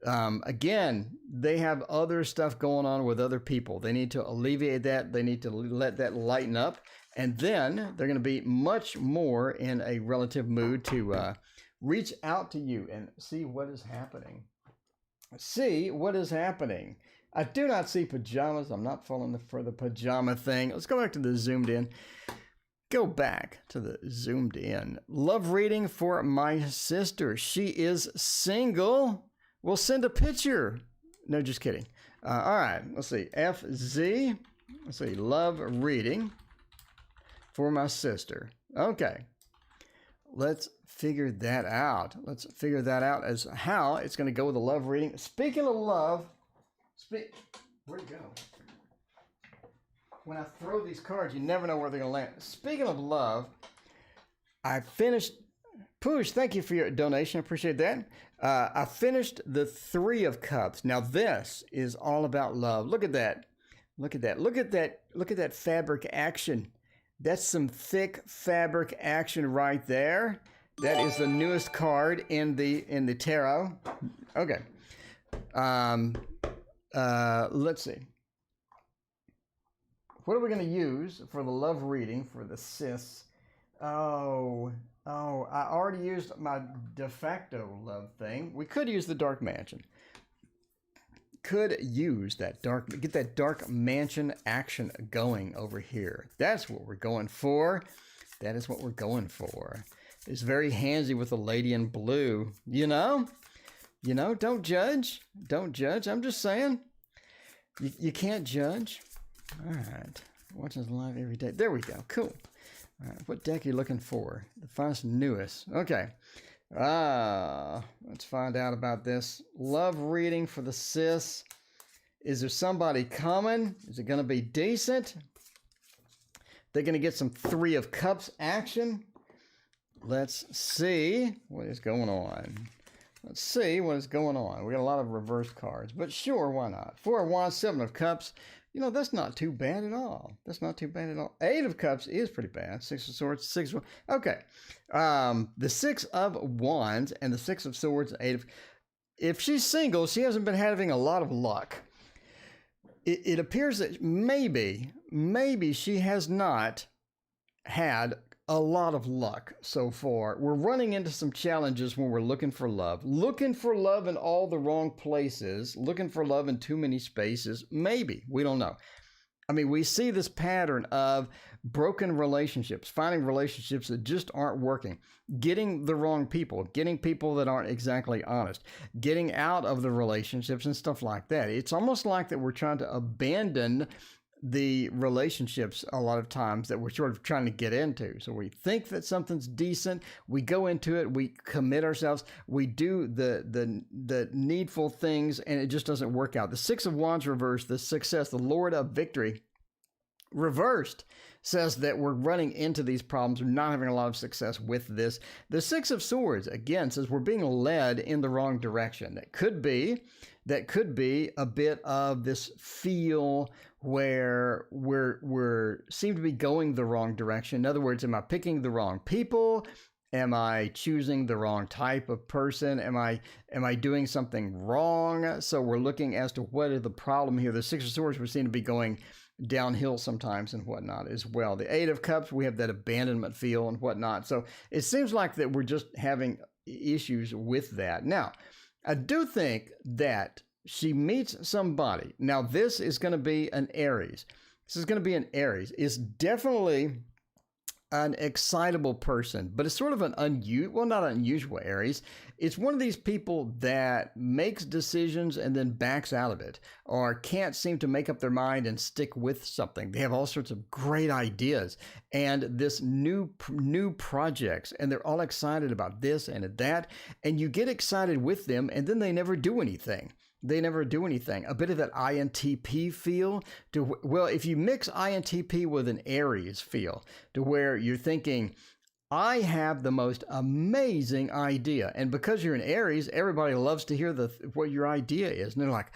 Again, they have other stuff going on with other people. They need to alleviate that. They need to let that lighten up. And then they're going to be much more in a relative mood to reach out to you and see what is happening. See what is happening. I do not see pajamas. I'm not falling for the pajama thing. Let's go back to the zoomed in. Go back to the zoomed in. Love reading for my sister. She is single. We'll send a picture. No, just kidding. All right. Let's see. FZ. Let's see. Love reading for my sister. Okay. Let's figure that out. Let's figure that out as how it's going to go with the love reading. Speaking of love, where'd it go? When I throw these cards, you never know where they're going to land. Speaking of love, I finished. Poosh, thank you for your donation. I appreciate that. I finished the Three of Cups. Now this is all about love. Look at that. Look at that. Look at that. Look at that fabric action. That's some thick fabric action right there. That is the newest card in the tarot. Okay. Let's see. What are we going to use for the love reading for the sis? Oh, I already used my de facto love thing. We could use the Dark Mansion. Could use that get that Dark Mansion action going over here. That's what we're going for. That is what we're going for. It's very handsy with the lady in blue. You know, don't judge. Don't judge. I'm just saying. You can't judge. All right. Watches live every day. There we go. Cool. All right. What deck are you looking for? The finest, newest. Okay. Let's find out about this. Love reading for the sis. Is there somebody coming? Is it going to be decent? They're going to get some Three of Cups action. Let's see what is going on. Let's see what is going on. We got a lot of reverse cards, but sure, why not? Four of Wands, Seven of Cups. You know, that's not too bad at all. That's not too bad at all. Eight of Cups is pretty bad. Six of Swords, Six of... Okay. The Six of Wands and the Six of Swords, Eight of... If she's single, she hasn't been having a lot of luck. It appears that maybe she has not had a lot of luck so far. We're running into some challenges when we're looking for love. Looking for love in all the wrong places. Looking for love in too many spaces. Maybe. We don't know. I mean, we see this pattern of broken relationships, finding relationships that just aren't working, getting the wrong people, getting people that aren't exactly honest, getting out of the relationships and stuff like that. It's almost like that we're trying to abandon the relationships a lot of times that we're sort of trying to get into. So we think that something's decent, we go into it, we commit ourselves, we do the needful things, and it just doesn't work out. The Six of Wands reversed, the success, the Lord of Victory reversed, says that we're running into these problems. We're not having a lot of success with this. The Six of Swords, again, says we're being led in the wrong direction. That could be a bit of this feel where we're seem to be going the wrong direction. In other words, am I picking the wrong people? Am I choosing the wrong type of person? Am I doing something wrong? So we're looking as to what is the problem here. The Six of Swords, we seem to be going downhill sometimes and whatnot as well. The Eight of Cups, we have that abandonment feel and whatnot. So it seems like that we're just having issues with that. Now, I do think that she meets somebody. Now, this is going to be an Aries. This is going to be an Aries. It's definitely an excitable person, but it's sort of an not unusual Aries. It's one of these people that makes decisions and then backs out of it, or can't seem to make up their mind and stick with something. They have all sorts of great ideas and this new projects, and they're all excited about this and that, and you get excited with them, and then they never do anything. They never do anything. A bit of that INTP feel. Well, if you mix INTP with an Aries feel, to where you're thinking, I have the most amazing idea. And because you're an Aries, everybody loves to hear what your idea is. And they're like,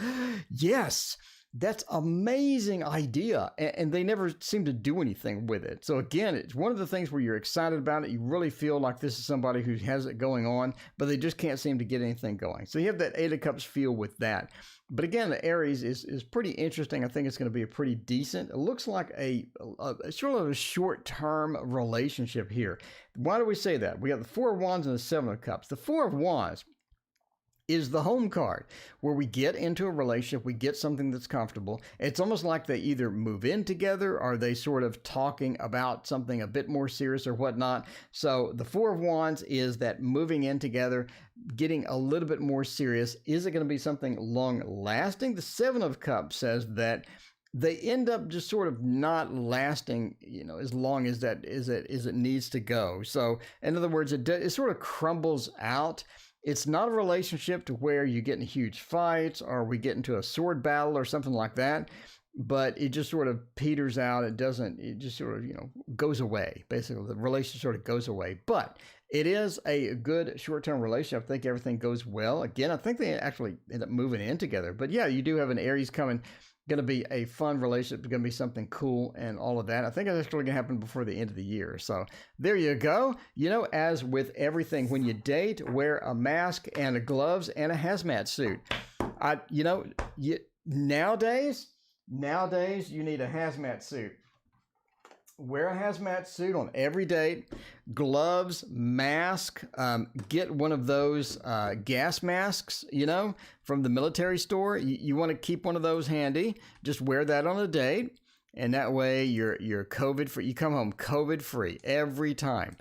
yes, that's amazing idea. And they never seem to do anything with it. So again, it's one of the things where you're excited about it. You really feel like this is somebody who has it going on, but they just can't seem to get anything going. So you have that Eight of Cups feel with that. But again, the Aries is pretty interesting. I think it's going to be a pretty decent. It looks like a sort of a short-term relationship here. Why do we say that? We got the Four of Wands and the Seven of Cups. The Four of Wands is the home card, where we get into a relationship, we get something that's comfortable. It's almost like they either move in together, or they sort of talking about something a bit more serious or whatnot. So the Four of Wands is that moving in together, getting a little bit more serious. Is it going to be something long lasting? The Seven of Cups says that they end up just sort of not lasting, as long as it needs to go. So in other words, it sort of crumbles out. It's not a relationship to where you get in huge fights or we get into a sword battle or something like that, but it just sort of peters out. It just sort of, goes away. Basically, the relationship sort of goes away. But it is a good short-term relationship. I think everything goes well. Again, I think they actually end up moving in together. But yeah, you do have an Aries coming. Going to be a fun relationship. Going to be something cool and all of that. I think it's actually going to happen before the end of the year. So there you go. As with everything, when you date, wear a mask and a gloves and a hazmat suit. Nowadays you need a hazmat suit. Wear a hazmat suit on every date, gloves, mask, get one of those gas masks, from the military store. You want to keep one of those handy. Just wear that on a date, and that way you're COVID free. You come home COVID free every time.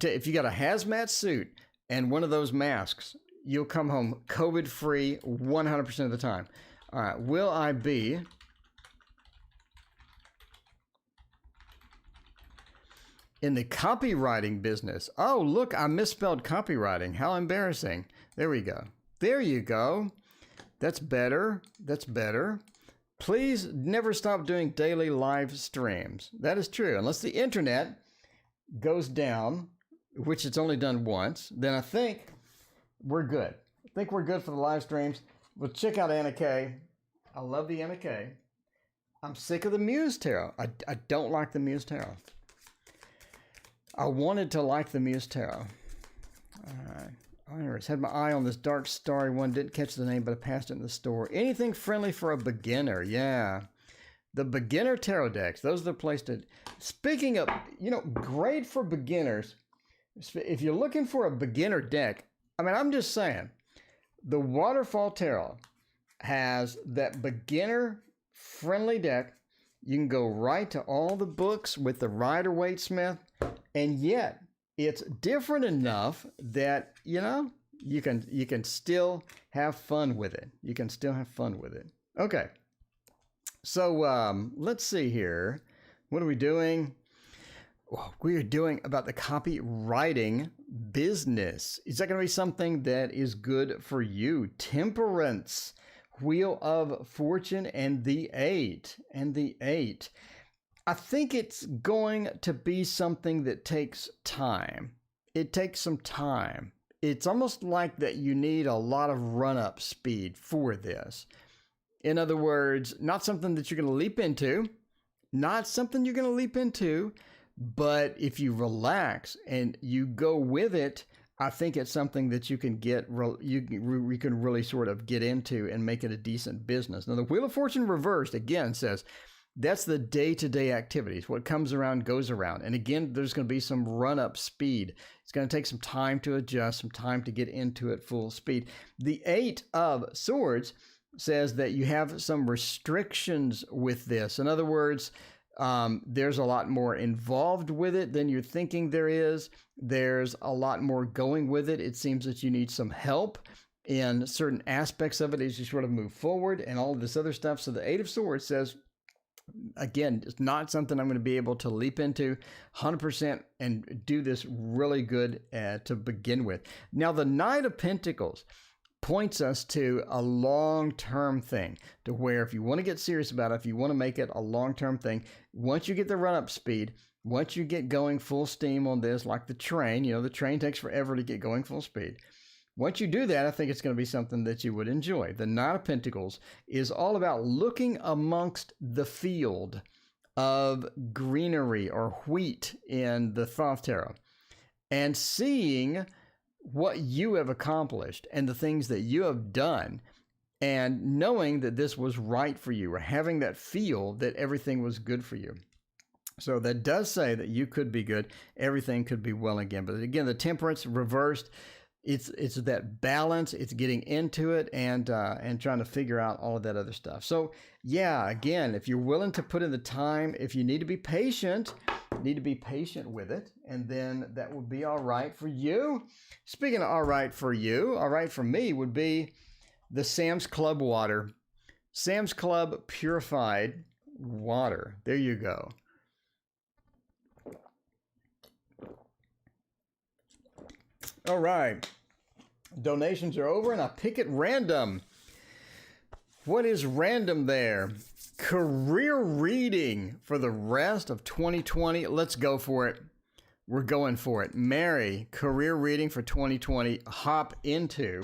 If you got a hazmat suit and one of those masks, you'll come home COVID free 100% of the time. All right, will I be in the copywriting business? Oh, look, I misspelled copywriting. How embarrassing. There we go. There you go. That's better. That's better. Please never stop doing daily live streams. That is true. Unless the internet goes down, which it's only done once, then I think we're good. I think we're good for the live streams. Well, check out Anna Kay. I love the Anna Kay. I'm sick of the Muse Tarot. I don't like the Muse Tarot. I wanted to like the Muse Tarot. All right. Iris had my eye on this dark starry one. Didn't catch the name, but I passed it in the store. Anything friendly for a beginner. Yeah. The beginner tarot decks. Those are the place to... Speaking of, great for beginners. If you're looking for a beginner deck, I'm just saying, the Waterfall Tarot has that beginner friendly deck. You can go right to all the books with the Rider-Waite-Smith. And yet, it's different enough that, you can still have fun with it. You can still have fun with it. Okay. So let's see here. What are we doing? We are doing about the copywriting business. Is that going to be something that is good for you? Temperance, Wheel of Fortune, and the 8. I think it's going to be something that takes time. It takes some time. It's almost like that you need a lot of run-up speed for this. In other words, not something that you're going to leap into. But if you relax and you go with it, I think it's something that you can you can really sort of get into and make it a decent business. Now, the Wheel of Fortune reversed, again, says... That's the day-to-day activities. What comes around goes around. And again, there's going to be some run-up speed. It's going to take some time to adjust, some time to get into it full speed. The 8 of Swords says that you have some restrictions with this. In other words, there's a lot more involved with it than you're thinking there is. There's a lot more going with it. It seems that you need some help in certain aspects of it as you sort of move forward and all of this other stuff. So the 8 of Swords says... Again, it's not something I'm going to be able to leap into 100% and do this really good to begin with. Now, the Knight of Pentacles points us to a long-term thing, to where if you want to get serious about it, if you want to make it a long-term thing, once you get the run-up speed, once you get going full steam on this, like the train, the train takes forever to get going full speed. Once you do that, I think it's going to be something that you would enjoy. The Knight of Pentacles is all about looking amongst the field of greenery or wheat in the Thoth Tarot and seeing what you have accomplished and the things that you have done and knowing that this was right for you or having that feel that everything was good for you. So that does say that you could be good. Everything could be well again. But again, the Temperance reversed. It's that balance. It's getting into it and trying to figure out all of that other stuff. So yeah, again, if you're willing to put in the time, if you need to be patient with it, and then that will be all right for you. Speaking of all right for you, all right for me would be the Sam's Club water. Sam's Club Purified water. There you go. All right. Donations are over, and I pick at random. What is random there? Career reading for the rest of 2020. Let's go for it. We're going for it. Mary, career reading for 2020. Hop into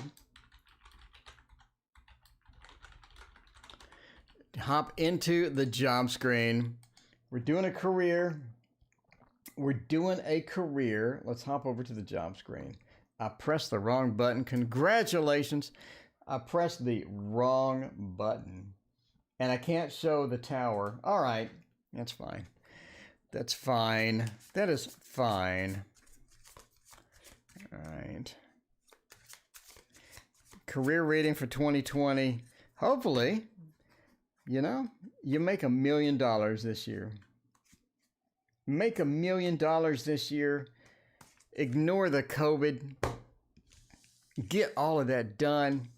the job screen. We're doing a career. Let's hop over to the job screen. I pressed the wrong button. Congratulations. I pressed the wrong button. And I can't show the tower. All right. That's fine. That's fine. That is fine. All right. Career reading for 2020. Hopefully, you make $1 million this year. Make $1 million this year. Ignore the COVID. Get all of that done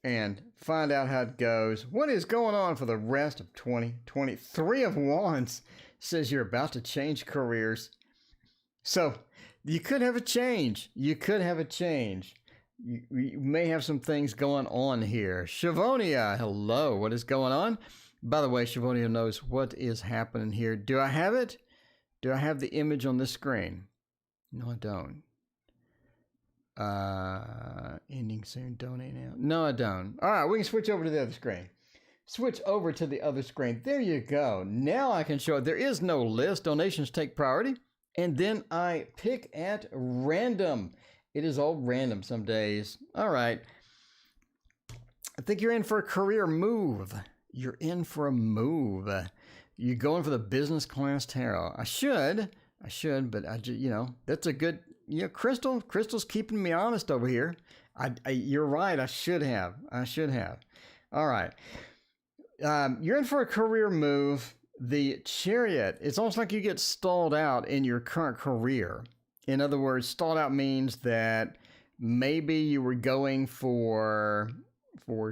and find out how it goes. What is going on for the rest of 2020? Three of Wands says you're about to change careers. So you could have a change. You may have some things going on here. Shavonia, hello. What is going on? By the way, Shavonia knows what is happening here. Do I have it? Do I have the image on this screen? No, I don't. Ending soon, donate now. No, I don't. All right, we can switch over to the other screen. Switch over to the other screen. There you go. Now I can show it. There is no list. Donations take priority. And then I pick at random. It is all random some days. All right. I think you're in for a career move. You're in for a move. You're going for the business class tarot. I should, but that's a good, Crystal's keeping me honest over here. You're right. I should have. All right. You're in for a career move. The Chariot, it's almost like you get stalled out in your current career. In other words, stalled out means that maybe you were going for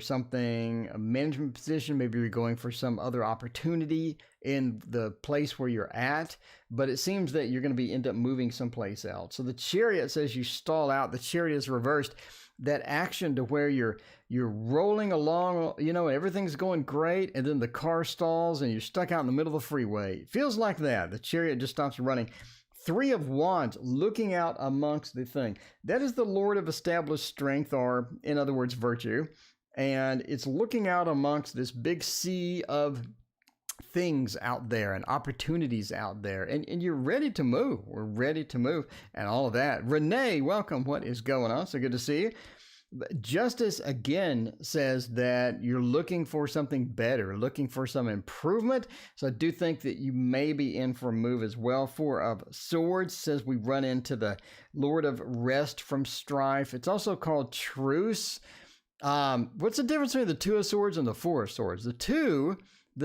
something, a management position, maybe you're going for some other opportunity in the place where you're at, but it seems that you're going to end up moving someplace else. So the Chariot says you stall out. The Chariot is reversed. That action to where you're rolling along, everything's going great, and then the car stalls and you're stuck out in the middle of the freeway. It feels like that. The Chariot just stops running. Three of Wands, looking out amongst the thing. That is the Lord of established strength, or in other words, virtue. And it's looking out amongst this big sea of things out there and opportunities out there. And you're ready to move. We're ready to move and all of that. Renee, welcome. What is going on? So good to see you. Justice again says that you're looking for something better, looking for some improvement. So I do think that you may be in for a move as well. Four of Swords says we run into the Lord of Rest from Strife. It's also called Truce. What's the difference between the Two of Swords and the Four of Swords? The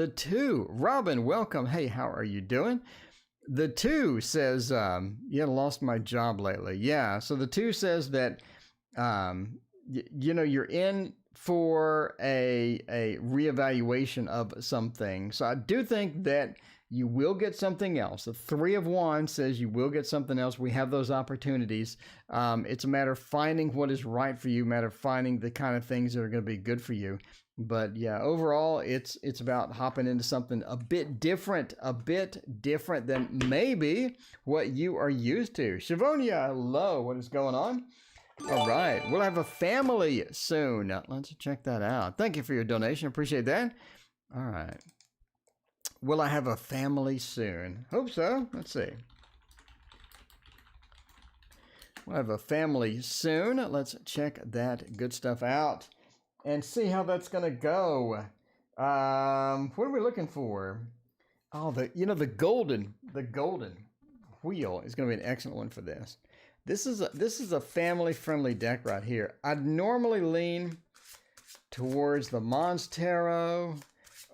two, Robin, welcome. Hey, how are you doing? The Two says, lost my job lately. Yeah. So the Two says that, you're in for a reevaluation of something. So I do think that you will get something else. The Three of Wands says you will get something else. We have those opportunities. It's a matter of finding what is right for you, a matter of finding the kind of things that are going to be good for you. But yeah, overall, it's about hopping into something a bit different than maybe what you are used to. Shavonia, hello, what is going on? All right, we'll have a family soon. Let's check that out. Thank you for your donation. Appreciate that. All right. Will I have a family soon? Hope so. Let's see. We'll have a family soon. Let's check that good stuff out and see how that's going to go. What are we looking for? Oh, the golden wheel is going to be an excellent one for this. This is a family-friendly deck right here. I'd normally lean towards the Mons Tarot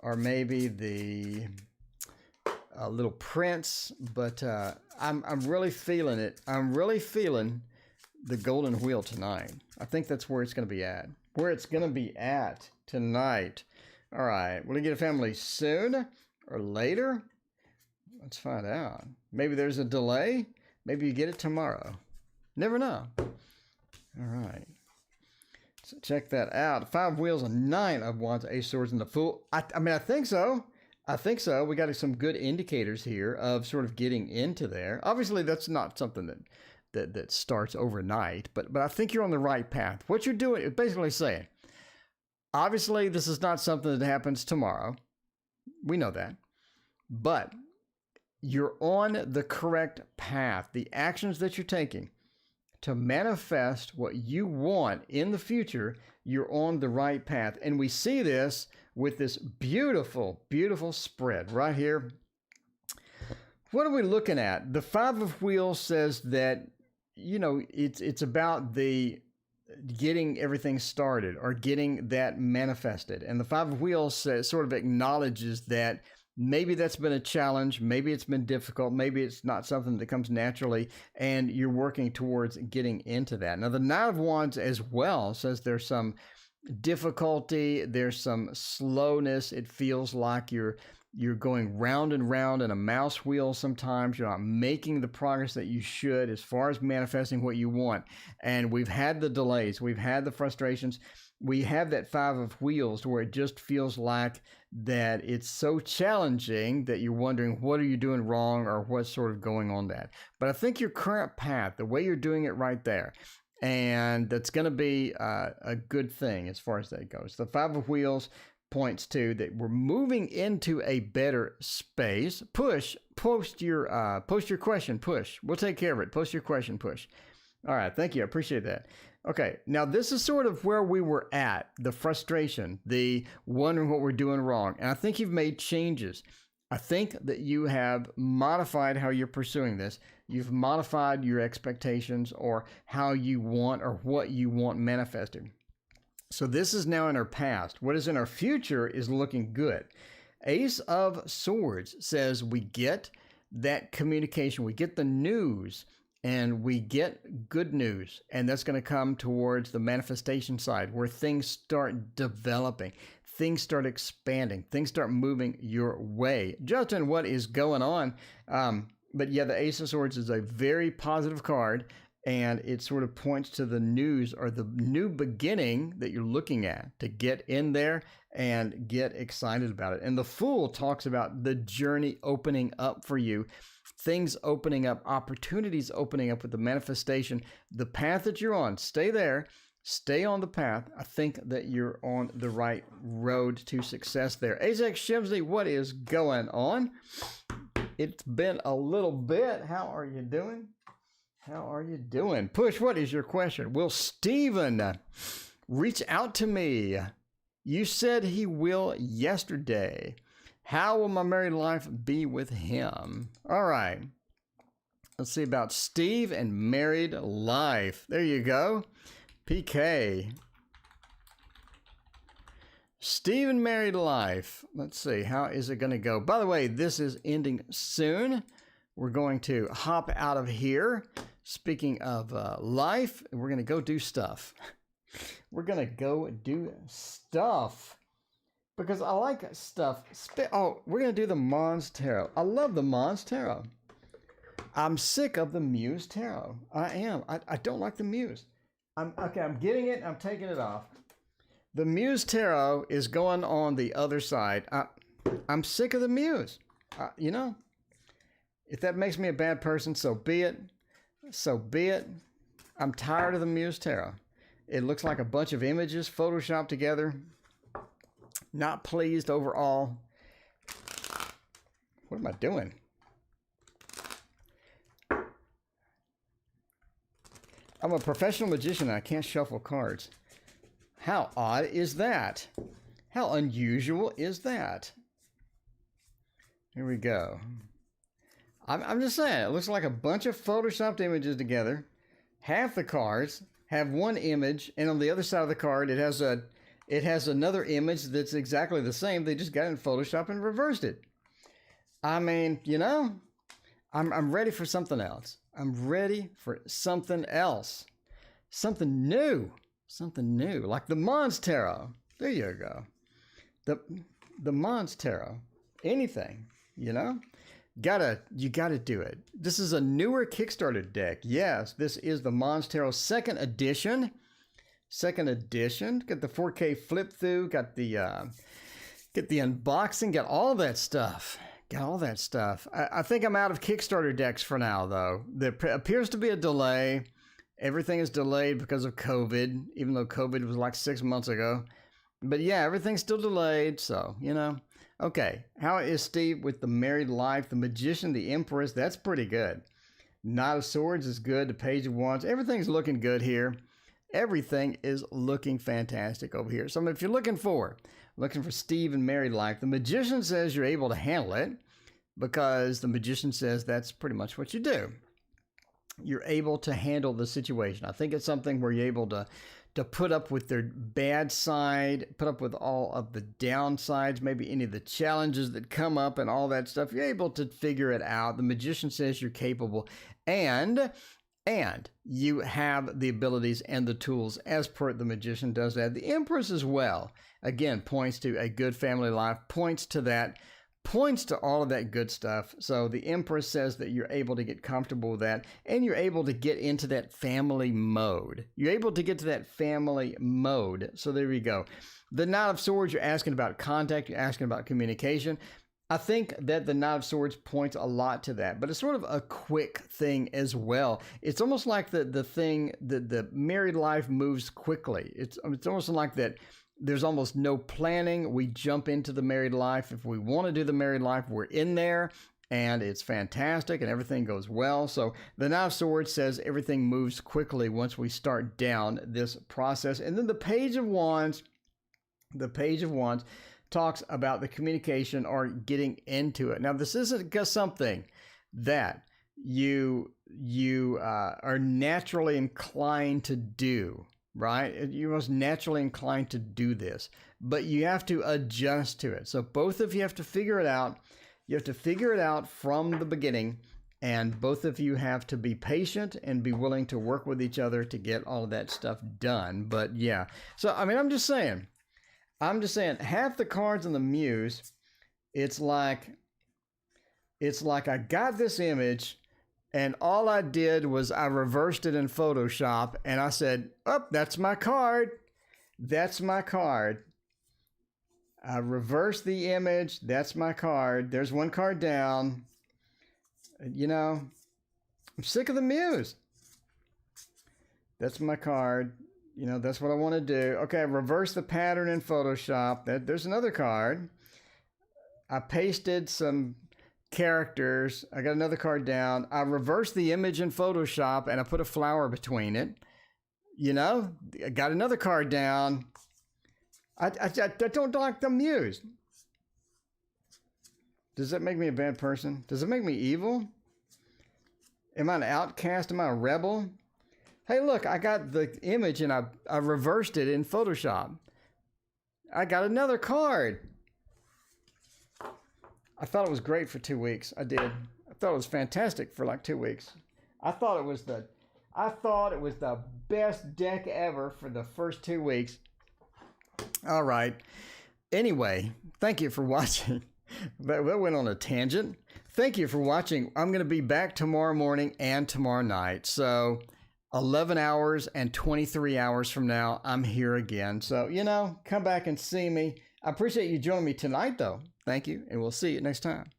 or maybe the Little Prince, but I'm really feeling it. I'm really feeling the golden wheel tonight. I think that's where it's going to be at. Where it's going to be at tonight. All right, we'll get a family soon. or later? Let's find out. Maybe there's a delay. Maybe you get it tomorrow. Never know. All right. So check that out. 5 wheels, a 9 of wands, ace swords, and the fool. I mean, I think so. I think so. We got some good indicators here of sort of getting into there. Obviously, that's not something that starts overnight, but I think you're on the right path. What you're doing is basically saying, obviously, this is not something that happens tomorrow. We know that. But you're on the correct path. The actions that you're taking to manifest what you want in the future, you're on the right path. And we see this with this beautiful, beautiful spread right here. What are we looking at? The 5 of wheels says that, you know, it's about the getting everything started or getting that manifested. And the 5 of wheels says, sort of acknowledges that maybe that's been a challenge. Maybe it's been difficult. Maybe it's not something that comes naturally, and you're working towards getting into that. Now, the 9 of wands as well says there's some difficulty. There's some slowness. It feels like you're going round and round in a mouse wheel sometimes. You're not making the progress that you should as far as manifesting what you want. And we've had the delays. We've had the frustrations. We have that 5 of wheels where it just feels like that it's so challenging that you're wondering, what are you doing wrong or what's sort of going on that. But I think your current path, the way you're doing it right there, and that's going to be a good thing as far as that goes. The 5 of wheels points to that we're moving into a better space. Post your question, push. We'll take care of it. Post your question, push. All right, thank you. I appreciate that. Okay, now this is sort of where we were at, the frustration, the wondering what we're doing wrong. And I think you've made changes. I think that you have modified how you're pursuing this. You've modified your expectations or how you want or what you want manifested. So this is now in our past. What is in our future is looking good. Ace of Swords says we get that communication, we get the news, and we get good news, and that's going to come towards the manifestation side where things start developing, things start expanding, things start moving your way. Justin, what is going on? But yeah, the Ace of Swords is a very positive card, and it sort of points to the news or the new beginning that you're looking at to get in there and get excited about it. And the Fool talks about the journey opening up for you. Things opening up, opportunities opening up with the manifestation, the path that you're on. Stay there, stay on the path. I think that you're on the right road to success there. Ajax Shimsley, what is going on? It's been a little bit. How are you doing? How are you doing? Push, what is your question? Will Stephen reach out to me? You said he will yesterday. How will my married life be with him? All right. Let's see about Steve and married life. There you go. PK. Steve and married life. Let's see. How is it going to go? By the way, this is ending soon. We're going to hop out of here. Speaking of life, we're going to go do stuff. We're going to go do stuff. Because I like stuff. We're going to do the Mons Tarot. I love the Mons Tarot. I'm sick of the Muse Tarot. I am. I don't like the Muse. I'm getting it. I'm taking it off. The Muse Tarot is going on the other side. I'm sick of the Muse. You know, if that makes me a bad person, so be it. So be it. I'm tired of the Muse Tarot. It looks like a bunch of images photoshopped together. Not pleased overall. What am I doing? I'm a professional magician and I can't shuffle cards. How odd is that? How unusual is that? Here we go. I'm just saying, it looks like a bunch of photoshopped images together. Half the cards have one image, and on the other side of the card, it has another image that's exactly the same. They just got it in Photoshop and reversed it. I mean, you know, I'm ready for something else. I'm ready for something else. Something new. Something new. Like the Mons Tarot. There you go. The Mons Tarot. anything, you know? You gotta do it. This is a newer Kickstarter deck. Yes, this is the Mons Tarot second edition. Got the 4K flip through, got the unboxing, got all that stuff. I think I'm out of Kickstarter decks for now, though. There appears to be a delay. Everything is delayed because of COVID, even though COVID was like 6 months ago. But yeah, everything's still delayed, so, you know. Okay, how is Steve with the married life? The Magician, the Empress, that's pretty good. Knight of Swords is good. The Page of Wands, everything's looking good here. Everything is looking fantastic over here. So if you're looking for Steve and married life, the Magician says you're able to handle it because the Magician says that's pretty much what you do. You're able to handle the situation. I think it's something where you're able to put up with their bad side, put up with all of the downsides, maybe any of the challenges that come up and all that stuff. You're able to figure it out. The Magician says you're capable and you have the abilities and the tools as per the Magician does that. The Empress as well, again, points to a good family life, points to all of that good stuff. So the Empress says that you're able to get comfortable with that and you're able to get into that family mode. So there you go. The Knight of Swords, you're asking about contact, you're asking about communication. I think that the Knight of Swords points a lot to that, but it's sort of a quick thing as well. It's almost like the married life moves quickly. It's almost like that. There's almost no planning. We jump into the married life. If we want to do the married life, we're in there and it's fantastic and everything goes well. So the Knight of Swords says everything moves quickly once we start down this process. And then the Page of Wands talks about the communication or getting into it. Now, this isn't just something that you are naturally inclined to do. Right? You're most naturally inclined to do this, but you have to adjust to it. So both of you have to figure it out. You have to figure it out from the beginning, and both of you have to be patient and be willing to work with each other to get all of that stuff done. But yeah, so I mean, I'm just saying, half the cards in the Muse, it's like I got this image. And all I did was I reversed it in Photoshop and I said, oh, that's my card. That's my card. I reversed the image. That's my card. There's one card down. You know, I'm sick of the Muse. That's my card. You know, that's what I want to do. Okay, I reversed the pattern in Photoshop. There's another card. I pasted some characters. I got another card down. I reversed the image in Photoshop and I put a flower between it. You know, I got another card down. I don't like the Muse. Does that make me a bad person? Does it make me evil? Am I an outcast? Am I a rebel? Hey, look, I got the image and I reversed it in Photoshop. I got another card. I thought it was great for 2 weeks. I did. I thought it was fantastic for like 2 weeks. I thought it was the best deck ever for the first 2 weeks. All right. Anyway, thank you for watching. That went on a tangent. Thank you for watching. I'm going to be back tomorrow morning and tomorrow night. So 11 hours and 23 hours from now, I'm here again. So, you know, come back and see me. I appreciate you joining me tonight, though. Thank you, and we'll see you next time.